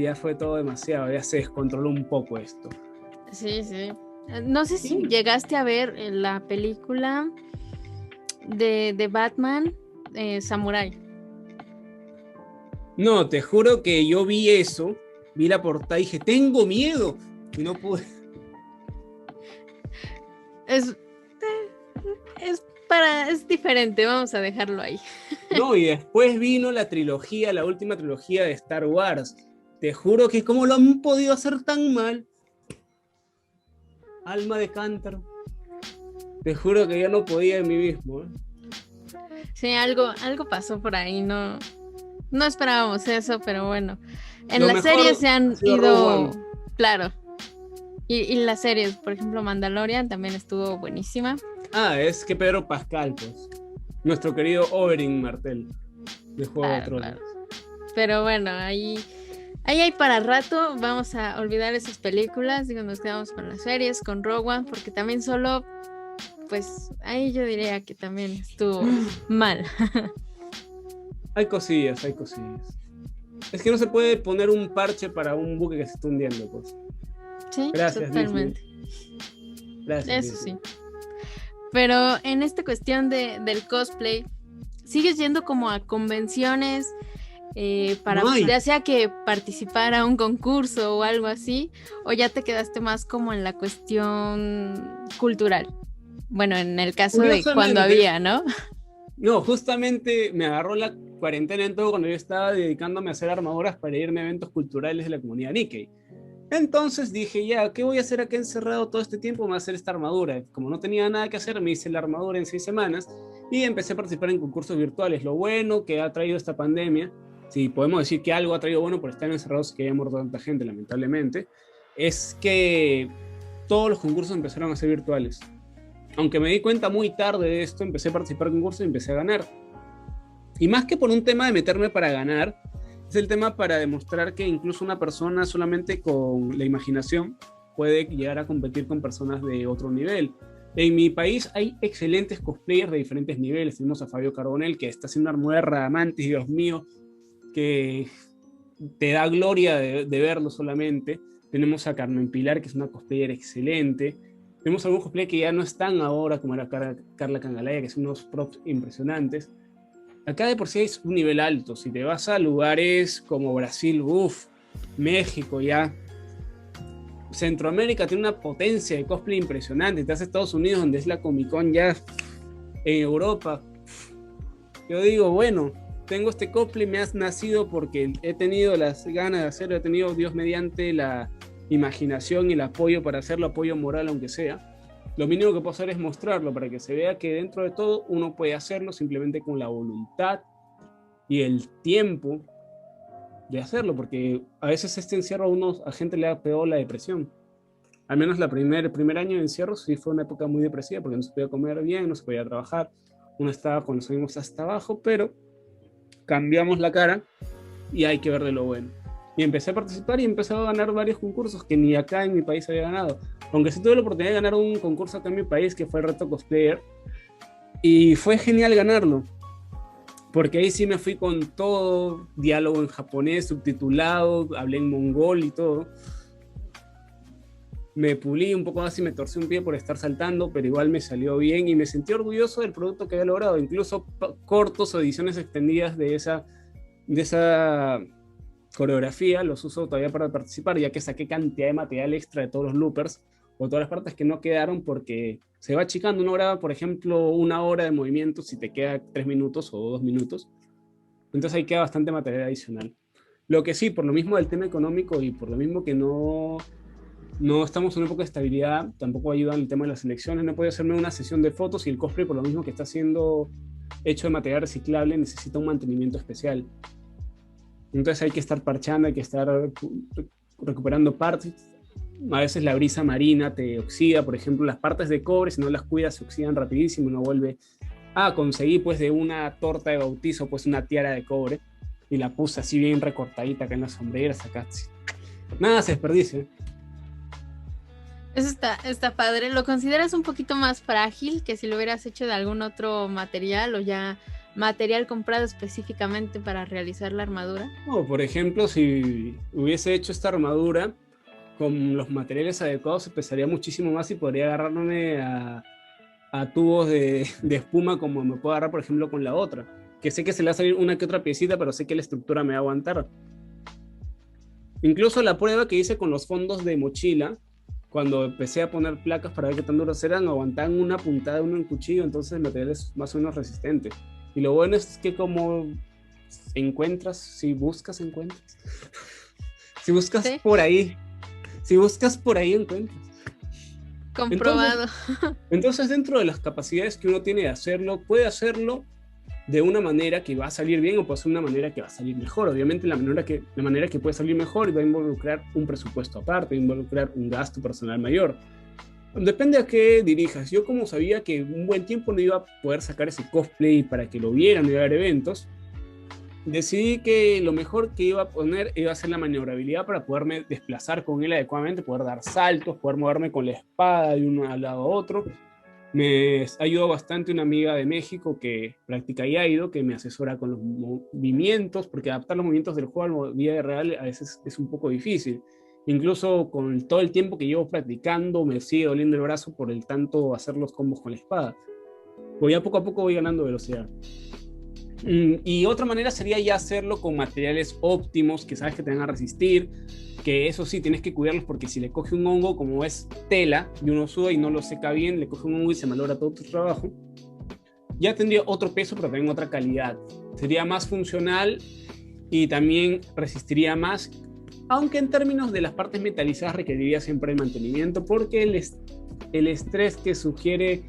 ya fue todo demasiado, ya se descontroló un poco esto. Sí. No sé si llegaste a ver la película de Batman, Samurai. No, te juro que yo vi eso, vi la portada y dije, tengo miedo, y no pude. Es diferente, vamos a dejarlo ahí. No, y después vino la última trilogía de Star Wars. Te juro que cómo lo han podido hacer tan mal. Alma de cántaro. Te juro que yo no podía en mí mismo. Sí, algo pasó por ahí, no esperábamos eso, pero bueno. En Lo las mejor series se han ha sido ido, Rogue One. claro. Y las series, por ejemplo, Mandalorian también estuvo buenísima. Es que Pedro Pascal, pues. Nuestro querido Oberyn Martell, de Juego de Tronos. Claro. Pero bueno, ahí Ahí hay para rato, vamos a olvidar esas películas, digo, nos quedamos con las series, con Rogue One, porque también solo, pues ahí yo diría que también estuvo mal. Hay cosillas, hay cosillas. Es que no se puede poner un parche para un buque que se está hundiendo, pues. Sí, Gracias, totalmente. Disney. Gracias, Eso Disney. sí. Pero en esta cuestión del cosplay, ¿sigues yendo como a convenciones para No hay. ya sea que participar a un concurso o algo así, o ya te quedaste más como en la cuestión cultural? Bueno, en el caso de cuando Curiosamente, había, ¿no? no, justamente me agarró la cuarentena en todo cuando yo estaba dedicándome a hacer armaduras para irme a eventos culturales de la comunidad Nikkei. Entonces dije, ya, ¿qué voy a hacer acá encerrado todo este tiempo? Me voy a hacer esta armadura. Como no tenía nada que hacer, me hice la armadura en 6 semanas y empecé a participar en concursos virtuales. Lo bueno que ha traído esta pandemia, si podemos decir que algo ha traído bueno por estar encerrados y que haya muerto tanta gente, lamentablemente, es que todos los concursos empezaron a ser virtuales. Aunque me di cuenta muy tarde de esto, empecé a participar en concursos y empecé a ganar. Y más que por un tema de meterme para ganar, es el tema para demostrar que incluso una persona solamente con la imaginación puede llegar a competir con personas de otro nivel. En mi país hay excelentes cosplayers de diferentes niveles. Tenemos a Fabio Carbonell, que está haciendo una armadura de Radamantis, Dios mío, que te da gloria de verlo solamente. Tenemos a Carmen Pilar, que es una cosplayer excelente. Tenemos algunos cosplayers que ya no están ahora, como era Carla Cangalaya, que son unos props impresionantes. Acá de por sí es un nivel alto. Si te vas a lugares como Brasil, México ya, Centroamérica tiene una potencia de cosplay impresionante. Te vas a Estados Unidos, donde es la Comic Con ya, en Europa. Yo digo, bueno, tengo este cosplay, me has nacido porque he tenido las ganas de hacerlo, he tenido, Dios mediante, la imaginación y el apoyo para hacerlo, apoyo moral aunque sea. Lo mínimo que puedo hacer es mostrarlo para que se vea que dentro de todo uno puede hacerlo simplemente con la voluntad y el tiempo de hacerlo, porque a veces este encierro a gente le ha pegado la depresión. Al menos el primer año de encierro sí fue una época muy depresiva porque no se podía comer bien, no se podía trabajar, uno estaba con los ánimos hasta abajo, pero cambiamos la cara y hay que ver de lo bueno. Y empecé a participar y empecé a ganar varios concursos que ni acá en mi país había ganado. Aunque sí tuve la oportunidad de ganar un concurso acá en mi país que fue el Reto Cosplayer. Y fue genial ganarlo. Porque ahí sí me fui con todo, diálogo en japonés, subtitulado, hablé en mongol y todo. Me pulí un poco más y me torcí un pie por estar saltando, pero igual me salió bien y me sentí orgulloso del producto que había logrado. Incluso cortos o ediciones extendidas de esa coreografía los uso todavía para participar, ya que saqué cantidad de material extra de todos los loopers o todas las partes que no quedaron porque se va achicando. Uno graba, por ejemplo, 1 hora de movimiento si te queda 3 minutos o 2 minutos. Entonces ahí queda bastante material adicional. Lo que sí, por lo mismo del tema económico y por lo mismo que no estamos en una época de estabilidad, tampoco ayuda en el tema de las elecciones. No puedo hacerme una sesión de fotos y el cosplay, por lo mismo que está siendo hecho de material reciclable, necesita un mantenimiento especial. Entonces hay que estar parchando, hay que estar recuperando partes. A veces la brisa marina te oxida, por ejemplo, las partes de cobre, si no las cuidas, se oxidan rapidísimo y no vuelve. Conseguí pues de una torta de bautizo pues una tiara de cobre y la puse así bien recortadita acá en las sombreras, acá. Nada se desperdicia. Eso está padre. ¿Lo consideras un poquito más frágil que si lo hubieras hecho de algún otro material o ya material comprado específicamente para realizar la armadura? No, por ejemplo, si hubiese hecho esta armadura con los materiales adecuados, se pesaría muchísimo más y podría agarrarme a tubos de espuma como me puedo agarrar, por ejemplo, con la otra. Que sé que se le va a salir una que otra piecita, pero sé que la estructura me va a aguantar. Incluso la prueba que hice con los fondos de mochila, cuando empecé a poner placas para ver qué tan duras eran, aguantaban una puntada de un cuchillo, entonces el material es más o menos resistente. Y lo bueno es que como encuentras, si buscas, encuentras. Si buscas ¿sí? por ahí encuentras. Comprobado. Entonces, dentro de las capacidades que uno tiene de hacerlo, puede hacerlo de una manera que va a salir bien o puede ser una manera que va a salir mejor. Obviamente la manera que puede salir mejor va a involucrar un presupuesto aparte, va a involucrar un gasto personal mayor. Depende a qué dirijas. Yo como sabía que un buen tiempo no iba a poder sacar ese cosplay para que lo vieran, no iba a haber eventos, decidí que lo mejor que iba a poner iba a ser la maniobrabilidad para poderme desplazar con él adecuadamente, poder dar saltos, poder moverme con la espada de uno al lado a otro. Me ayudó bastante una amiga de México que practica Iaido, que me asesora con los movimientos, porque adaptar los movimientos del juego a la vida real a veces es un poco difícil. Incluso con todo el tiempo que llevo practicando, me sigue doliendo el brazo por el tanto hacer los combos con la espada. Pues ya poco a poco voy ganando velocidad. Y otra manera sería ya hacerlo con materiales óptimos que sabes que te van a resistir, que eso sí, tienes que cuidarlos porque si le coge un hongo, como es tela, y uno suda y no lo seca bien, le coge un hongo y se malogra todo tu trabajo, ya tendría otro peso, pero también otra calidad. Sería más funcional y también resistiría más, aunque en términos de las partes metalizadas requeriría siempre el mantenimiento, porque el estrés que sugiere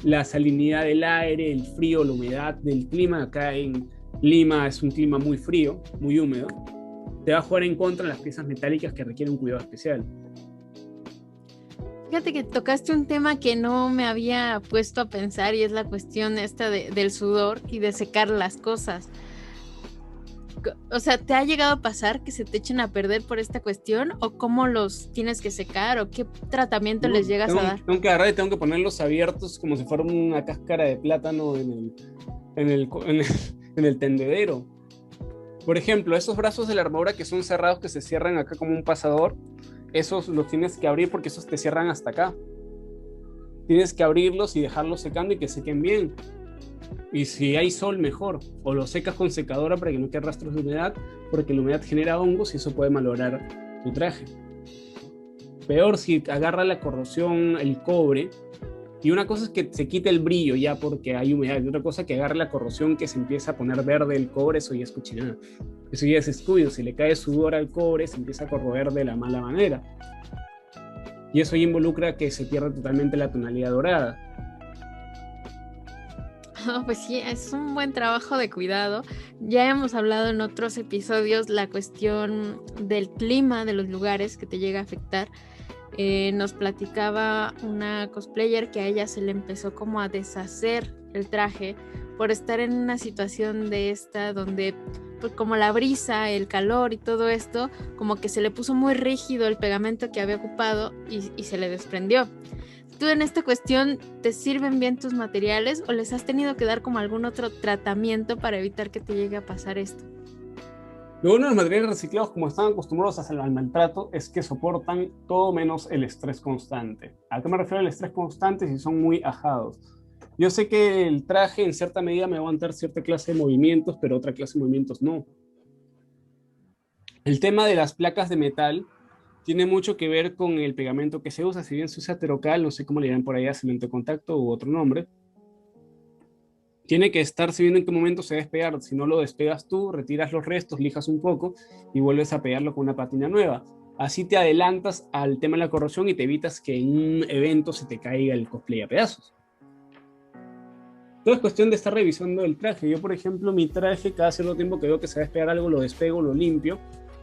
la salinidad del aire, el frío, la humedad del clima, acá en Lima es un clima muy frío, muy húmedo, te va a jugar en contra de las piezas metálicas que requieren un cuidado especial. Fíjate que tocaste un tema que no me había puesto a pensar y es la cuestión esta del sudor y de secar las cosas. O sea, ¿te ha llegado a pasar que se te echen a perder por esta cuestión? ¿O cómo los tienes que secar? ¿O qué tratamiento les llegas a dar? Tengo que agarrar y tengo que ponerlos abiertos como si fuera una cáscara de plátano en el tendedero. Por ejemplo, esos brazos de la armadura que son cerrados, que se cierran acá como un pasador, esos los tienes que abrir porque esos te cierran hasta acá. Tienes que abrirlos y dejarlos secando y que sequen bien. Y si hay sol, mejor. O lo secas con secadora para que no quede rastros de humedad, porque la humedad genera hongos y eso puede malograr tu traje. Peor si agarra la corrosión el cobre. Y una cosa es que se quite el brillo ya porque hay humedad. Y otra cosa es que agarre la corrosión, que se empieza a poner verde el cobre. Eso ya es cochinada. Eso ya es descuido. Si le cae sudor al cobre, se empieza a corroer de la mala manera. Y eso ya involucra que se pierda totalmente la tonalidad dorada. Oh, pues sí, es un buen trabajo de cuidado. Ya hemos hablado en otros episodios la cuestión del clima de los lugares que te llega a afectar. Nos platicaba una cosplayer que a ella se le empezó como a deshacer el traje por estar en una situación de esta donde pues, como la brisa, el calor y todo esto, como que se le puso muy rígido el pegamento que había ocupado y se le desprendió. ¿Tú en esta cuestión te sirven bien tus materiales o les has tenido que dar como algún otro tratamiento para evitar que te llegue a pasar esto? Lo bueno de los materiales reciclados, como están acostumbrados al maltrato, es que soportan todo menos el estrés constante. ¿A qué me refiero al estrés constante? Si son muy ajados. Yo sé que el traje en cierta medida me va a aguantar cierta clase de movimientos, pero otra clase de movimientos no. El tema de las placas de metal tiene mucho que ver con el pegamento que se usa. Si bien se usa Terocal, no sé cómo le llaman por allá, cemento de contacto u otro nombre, tiene que estarse viendo en qué momento se va a despegar. Si no lo despegas tú, retiras los restos, lijas un poco y vuelves a pegarlo con una patina nueva. Así te adelantas al tema de la corrosión y te evitas que en un evento se te caiga el cosplay a pedazos. Todo es cuestión de estar revisando el traje. Yo, por ejemplo, mi traje, cada cierto tiempo que veo que se va a despegar algo, lo despego, lo limpio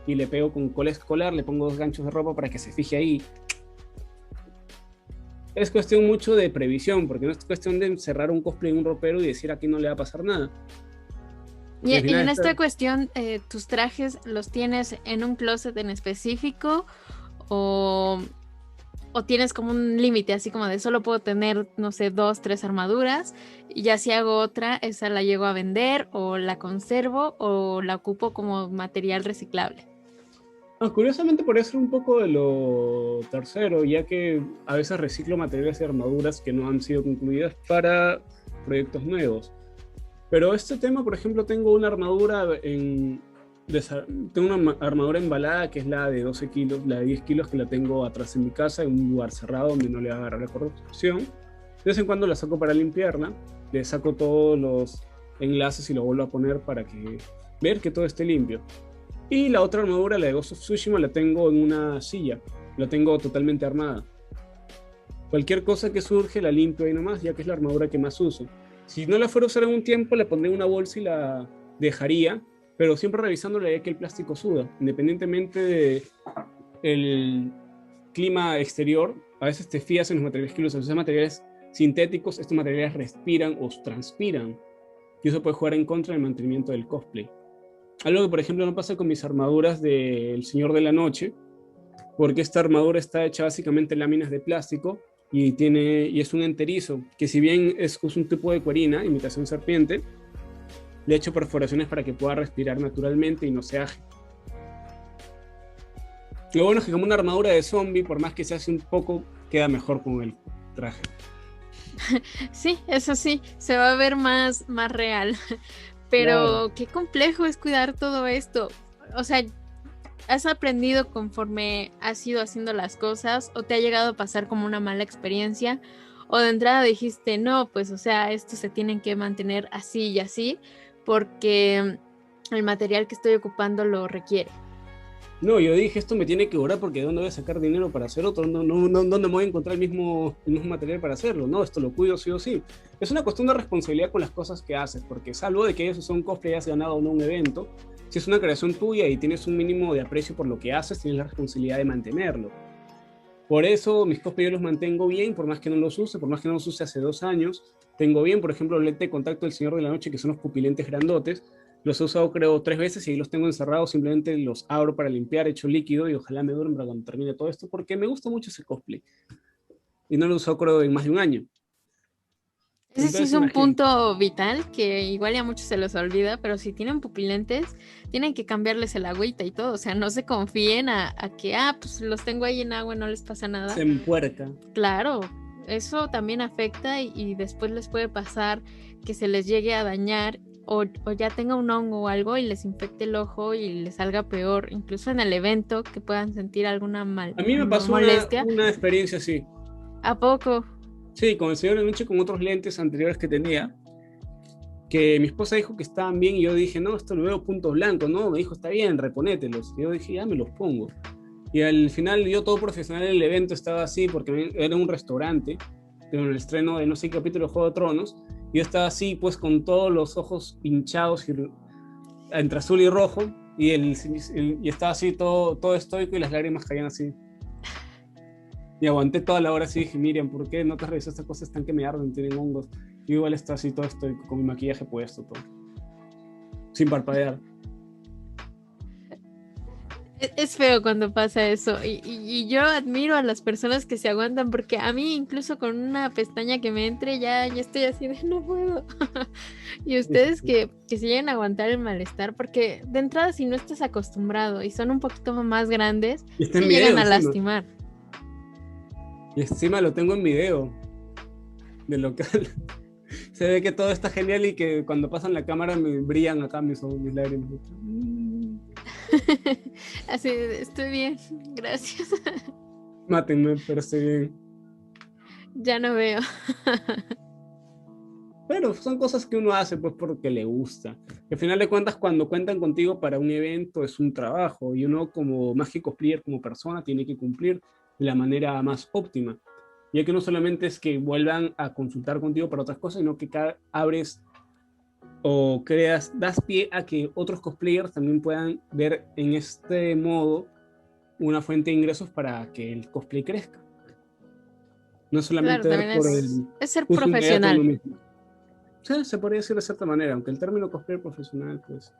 y le pego con cola escolar, le pongo 2 ganchos de ropa para que se fije ahí. Es cuestión mucho de previsión, porque no es cuestión de encerrar un cosplay en un ropero y decir aquí no le va a pasar nada. Y en esta cuestión, ¿tus trajes los tienes en un closet en específico o tienes como un límite, así como de solo puedo tener, no sé, 2, 3 armaduras y ya si hago otra, esa la llego a vender o la conservo o la ocupo como material reciclable? Curiosamente podría ser un poco de lo tercero, ya que a veces reciclo materiales de armaduras que no han sido concluidas para proyectos nuevos. Pero este tema, por ejemplo, tengo una armadura embalada que es la de 12 kilos, la de 10 kilos que la tengo atrás en mi casa, en un lugar cerrado donde no le va a agarrar la corrupción. De vez en cuando la saco para limpiarla, le saco todos los enlaces y lo vuelvo a poner para ver que todo esté limpio. Y la otra armadura, la de Ghost of Tsushima, la tengo en una silla. La tengo totalmente armada. Cualquier cosa que surge la limpio ahí nomás, ya que es la armadura que más uso. Si no la fuera a usar en un tiempo, la pondría en una bolsa y la dejaría, pero siempre revisándola ya que el plástico suda. Independientemente del clima exterior, a veces te fías en los materiales que usas. Si usan materiales sintéticos, estos materiales respiran o transpiran. Y eso puede jugar en contra del mantenimiento del cosplay. Algo que, por ejemplo, no pasa con mis armaduras del Señor de la Noche, porque esta armadura está hecha básicamente en láminas de plástico y es un enterizo, que si bien es un tipo de cuerina, imitación serpiente, le he hecho perforaciones para que pueda respirar naturalmente y no se aje. Lo bueno es que como una armadura de zombie, por más que se hace un poco, queda mejor con el traje. Sí, eso sí, se va a ver más real. Pero Claro. qué complejo es cuidar todo esto. O sea, ¿has aprendido conforme has ido haciendo las cosas o te ha llegado a pasar como una mala experiencia? O de entrada dijiste, no, pues o sea, estos se tienen que mantener así y así porque el material que estoy ocupando lo requiere. No, yo dije, esto me tiene que durar porque ¿de dónde voy a sacar dinero para hacer otro? ¿Dónde me voy a encontrar el mismo material para hacerlo? No, esto lo cuido sí o sí. Es una cuestión de responsabilidad con las cosas que haces, porque salvo de que eso son cosplay y has ganado o no un evento, si es una creación tuya y tienes un mínimo de aprecio por lo que haces, tienes la responsabilidad de mantenerlo. Por eso mis cosplay yo los mantengo bien, por más que no los use, por más que no los use hace 2 años, tengo bien, por ejemplo, el lente de contacto del Señor de la Noche, que son los pupilentes grandotes, los he usado creo 3 veces y ahí los tengo encerrados, simplemente los abro para limpiar, echo líquido y ojalá me duren para cuando termine todo esto, porque me gusta mucho ese cosplay y no lo he usado creo en más de un año. Ese sí es Entonces un imagínate, punto vital que igual ya a muchos se les olvida, pero si tienen pupilentes, tienen que cambiarles el agüita y todo. O sea, no se confíen a que, pues los tengo ahí en agua, no les pasa se nada. empuerca. Claro, eso también afecta y después les puede pasar que se les llegue a dañar o ya tenga un hongo o algo y les infecte el ojo y les salga peor, incluso en el evento que puedan sentir alguna A mí me pasó molestia. una experiencia así. ¿A poco? Sí, con el Señor de la Noche, con otros lentes anteriores que tenía, que mi esposa dijo que estaban bien y yo dije, no, esto lo veo puntos blancos, no, me dijo, está bien, reponételos. Y yo dije, ya me los pongo. Y al final yo todo profesional en el evento estaba así porque era un restaurante, en el estreno de no sé qué capítulo de Juego de Tronos, y yo estaba así pues con todos los ojos hinchados entre azul y rojo, y estaba así todo estoico y las lágrimas caían así. Y aguanté toda la hora así y dije, Miriam, ¿por qué no te revisas estas cosas? Están que me arden, tienen hongos. Y igual está así todo estoico, con mi maquillaje puesto, todo, sin parpadear. Es feo cuando pasa eso y yo admiro a las personas que se aguantan porque a mí incluso con una pestaña que me entre ya estoy así de no puedo. Y ustedes que se llegan a aguantar el malestar porque de entrada si no estás acostumbrado y son un poquito más grandes, Y está en se llegan video a encima. lastimar. Y encima lo tengo en video del local. Se ve que todo está genial y que cuando pasan la cámara me brillan acá mis lágrimas. Así, estoy bien, gracias. Mátenme, pero estoy bien. Ya no veo. Pero son cosas que uno hace pues porque le gusta. Al final de cuentas, cuando cuentan contigo para un evento es un trabajo y uno como más que cosplayer, como persona, tiene que cumplir de la manera más óptima. Ya que no solamente es que vuelvan a consultar contigo para otras cosas, sino que abres o das pie a que otros cosplayers también puedan ver en este modo una fuente de ingresos para que el cosplay crezca. No Claro, solamente ver también por el es ser uso inmediato de uno profesional. mismo. Sí, se podría decir de cierta manera, aunque el término cosplayer profesional pues,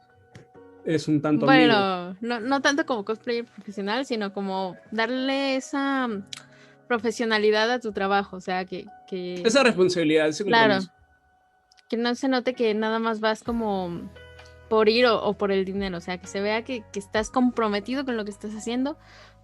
es un tanto ambiguo. Bueno, no tanto como cosplayer profesional, sino como darle esa profesionalidad a tu trabajo, o sea, Esa responsabilidad, ese claro, compromiso. que no se note que nada más vas como por ir o por el dinero, o sea, que se vea que estás comprometido con lo que estás haciendo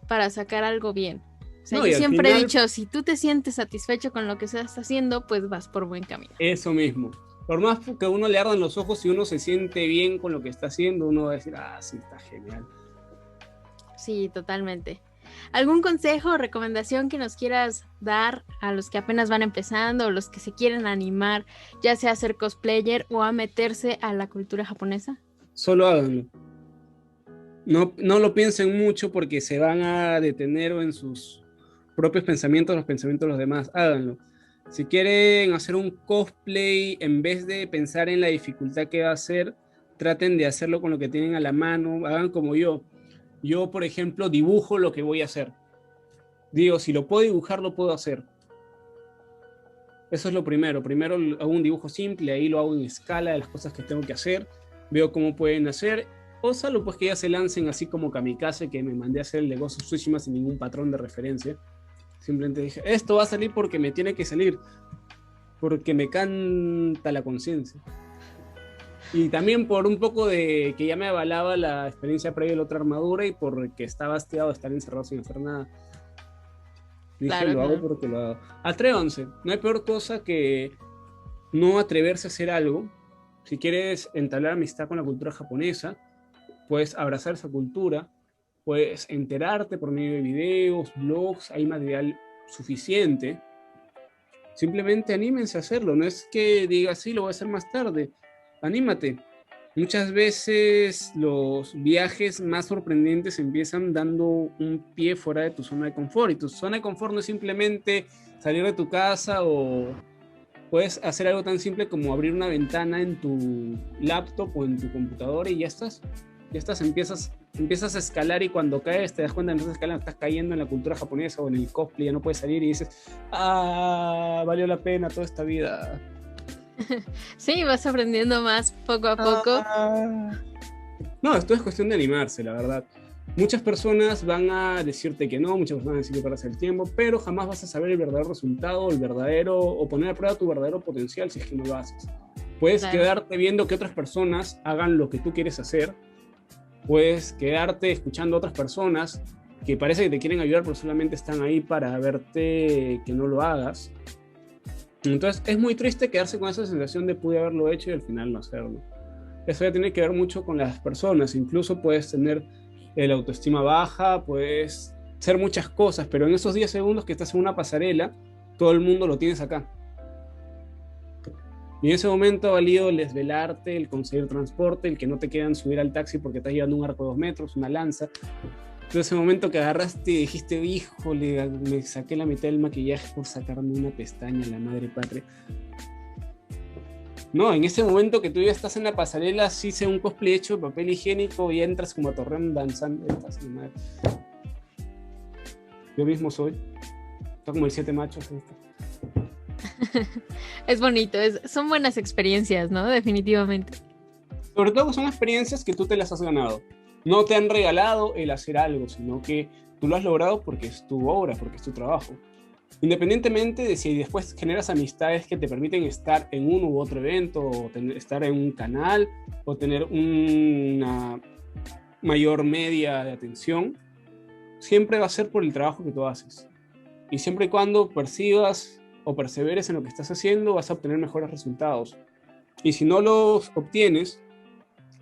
para sacar algo bien. O sea, No, yo y al siempre he final, dicho, si tú te sientes satisfecho con lo que estás haciendo, pues vas por buen camino. eso mismo. Por más que a uno le ardan los ojos, si uno se siente bien con lo que está haciendo, uno va a decir, sí, está genial. Sí, totalmente. ¿Algún consejo o recomendación que nos quieras dar a los que apenas van empezando o los que se quieren animar, ya sea a ser cosplayer o a meterse a la cultura japonesa? Solo háganlo. No lo piensen mucho porque se van a detener en sus propios pensamientos, los pensamientos de los demás. Háganlo. Si quieren hacer un cosplay, en vez de pensar en la dificultad que va a ser, traten de hacerlo con lo que tienen a la mano. Hagan como yo. Yo, por ejemplo, dibujo lo que voy a hacer. Digo, si lo puedo dibujar, lo puedo hacer. Eso es lo primero. Primero hago un dibujo simple, ahí lo hago en escala de las cosas que tengo que hacer. Veo cómo pueden hacer O solo pues que ya se lancen así como kamikaze, que me mandé a hacer el de Ghost of Tsushima sin ningún patrón de referencia. Simplemente dije, esto va a salir porque me tiene que salir, porque me canta la conciencia. Y también por un poco de que ya me avalaba la experiencia previa de la otra armadura y porque estaba hastiado de estar encerrado sin hacer nada. Dije, Claro, lo hago claro. porque lo hago. Atrévanse, no hay peor cosa que no atreverse a hacer algo. Si quieres entablar amistad con la cultura japonesa, puedes abrazar esa cultura, puedes enterarte por medio de videos, blogs, hay material suficiente. Simplemente anímense a hacerlo, no es que digas, sí, lo voy a hacer más tarde. Anímate. Muchas veces los viajes más sorprendentes empiezan dando un pie fuera de tu zona de confort. Y tu zona de confort no es simplemente salir de tu casa, o puedes hacer algo tan simple como abrir una ventana en tu laptop o en tu computadora y ya estás. Ya estás, empiezas a escalar, y cuando caes te das cuenta que no estás escalando, estás cayendo en la cultura japonesa o en el cosplay, ya no puedes salir y dices, valió la pena toda esta vida. Sí, vas aprendiendo más poco a poco. No, esto es cuestión de animarse, la verdad. Muchas personas van a decirte que no, muchas personas van a decir que pierdas el tiempo, pero jamás vas a saber el verdadero resultado, o poner a prueba tu verdadero potencial si es que no lo haces. Puedes quedarte viendo que otras personas hagan lo que tú quieres hacer, puedes quedarte escuchando a otras personas que parece que te quieren ayudar, pero solamente están ahí para verte que no lo hagas. Entonces es muy triste quedarse con esa sensación de pude haberlo hecho y al final no hacerlo. Eso ya tiene que ver mucho con las personas. Incluso puedes tener la autoestima baja, puedes hacer muchas cosas, pero en esos 10 segundos que estás en una pasarela, todo el mundo lo tienes acá. Y en ese momento ha valido el desvelarte, el conseguir transporte, el que no te quieran subir al taxi porque estás llevando un arco de 2 metros, una lanza. Entonces, ese momento que agarraste y dijiste, híjole, me saqué la mitad del maquillaje por sacarme una pestaña, la madre patria. No, en ese momento que tú ya estás en la pasarela, así sea un cosplay hecho de papel higiénico y entras como a Torreón danzando. Madre. Yo mismo soy. Está como el 7 machos. Es bonito, son buenas experiencias, ¿no? Definitivamente. Sobre todo son experiencias que tú te las has ganado. No te han regalado el hacer algo, sino que tú lo has logrado porque es tu obra, porque es tu trabajo. Independientemente de si después generas amistades que te permiten estar en uno u otro evento, o estar en un canal, o tener una mayor media de atención, siempre va a ser por el trabajo que tú haces. Y siempre y cuando persigas o perseveres en lo que estás haciendo, vas a obtener mejores resultados. Y si no los obtienes,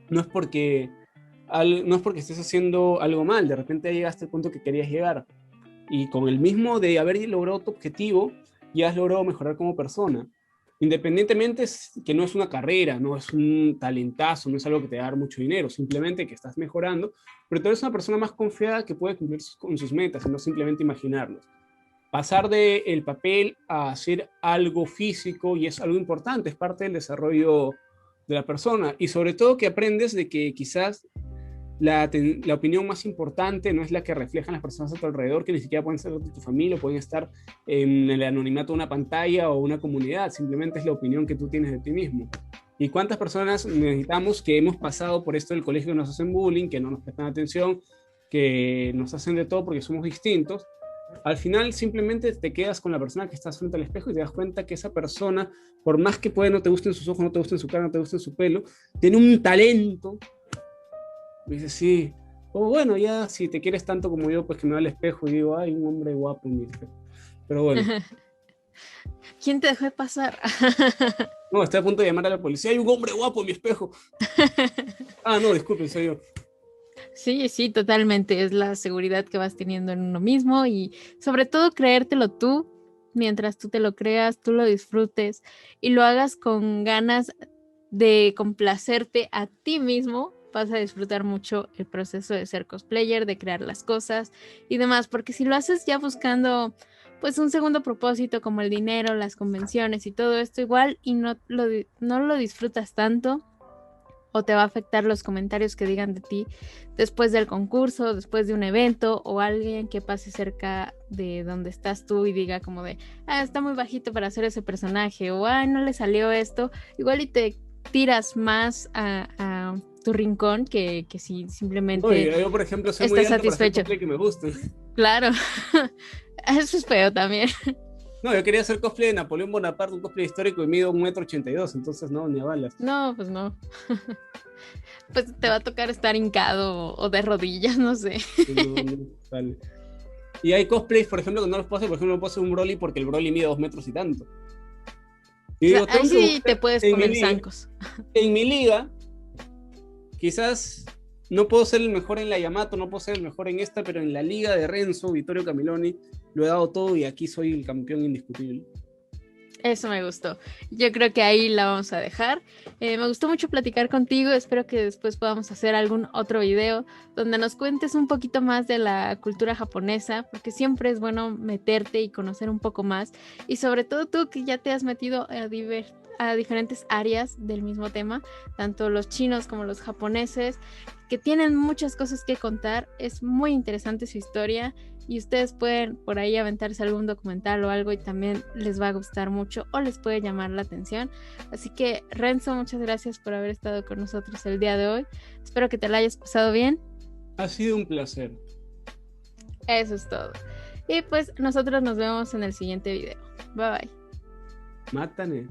no es porque estés haciendo algo mal, de repente llegaste al punto que querías llegar, y con el mismo de haber logrado tu objetivo, ya has logrado mejorar como persona. Independientemente que no es una carrera, no es un talentazo, no es algo que te va a dar mucho dinero, simplemente que estás mejorando, pero tú eres una persona más confiada que puede cumplir con sus metas y no simplemente imaginarlos. Pasar del papel a hacer algo físico, y es algo importante, es parte del desarrollo de la persona, y sobre todo que aprendes de que quizás la opinión más importante no es la que reflejan las personas a tu alrededor, que ni siquiera pueden ser de tu familia, pueden estar en el anonimato de una pantalla o una comunidad, simplemente es la opinión que tú tienes de ti mismo. ¿Y cuántas personas necesitamos que hemos pasado por esto del colegio, que nos hacen bullying, que no nos prestan atención, que nos hacen de todo porque somos distintos? Al final simplemente te quedas con la persona que estás frente al espejo y te das cuenta que esa persona, por más que no te gusten sus ojos, no te gusten su cara, no te gusten su pelo, tiene un talento. Y dices, sí, o bueno, ya si te quieres tanto como yo, pues que me vea al espejo y digo, ay, un hombre guapo en mi espejo. Pero bueno. ¿Quién te dejó de pasar? No, estoy a punto de llamar a la policía, hay un hombre guapo en mi espejo. No, disculpen, soy yo. Sí, totalmente. Es la seguridad que vas teniendo en uno mismo, y sobre todo creértelo tú. Mientras tú te lo creas, tú lo disfrutes y lo hagas con ganas de complacerte a ti mismo, vas a disfrutar mucho el proceso de ser cosplayer, de crear las cosas y demás, porque si lo haces ya buscando pues un segundo propósito como el dinero, las convenciones y todo esto igual, y no lo disfrutas tanto, o te va a afectar los comentarios que digan de ti después del concurso, después de un evento, o alguien que pase cerca de donde estás tú y diga como de, está muy bajito para hacer ese personaje, o no le salió esto, igual y te tiras más a a tu rincón que si simplemente Oye, yo por ejemplo soy muy estás alto para hacer satisfecho. cosplay que me gusta. Claro, eso es feo también. No, yo quería hacer cosplay de Napoleón Bonaparte, un cosplay histórico y mido 1,82 m, entonces no, ni a balas. No, pues no. Pues te va a tocar estar hincado o de rodillas, no sé. No, no, vale. Y hay cosplays, por ejemplo, que no los puedo hacer. Por ejemplo, no puedo hacer un Broly porque el Broly mide 2 metros y tanto. Y O sea, digo, ahí tengo que sí te buscar puedes en mi poner liga. zancos. En mi liga, quizás no puedo ser el mejor en la Yamato, no puedo ser el mejor en esta, pero en la liga de Renzo, Vittorio Camiloni, lo he dado todo y aquí soy el campeón indiscutible. Eso me gustó. Yo creo que ahí la vamos a dejar. Me gustó mucho platicar contigo. Espero que después podamos hacer algún otro video donde nos cuentes un poquito más de la cultura japonesa, porque siempre es bueno meterte y conocer un poco más. Y sobre todo tú que ya te has metido a diferentes áreas del mismo tema, tanto los chinos como los japoneses, que tienen muchas cosas que contar. Es muy interesante su historia. Y ustedes pueden por ahí aventarse algún documental o algo y también les va a gustar mucho o les puede llamar la atención. Así que Renzo, muchas gracias por haber estado con nosotros el día de hoy. Espero que te la hayas pasado bien. Ha sido un placer. Eso es todo. Y pues nosotros nos vemos en el siguiente video. Bye bye. Mátane.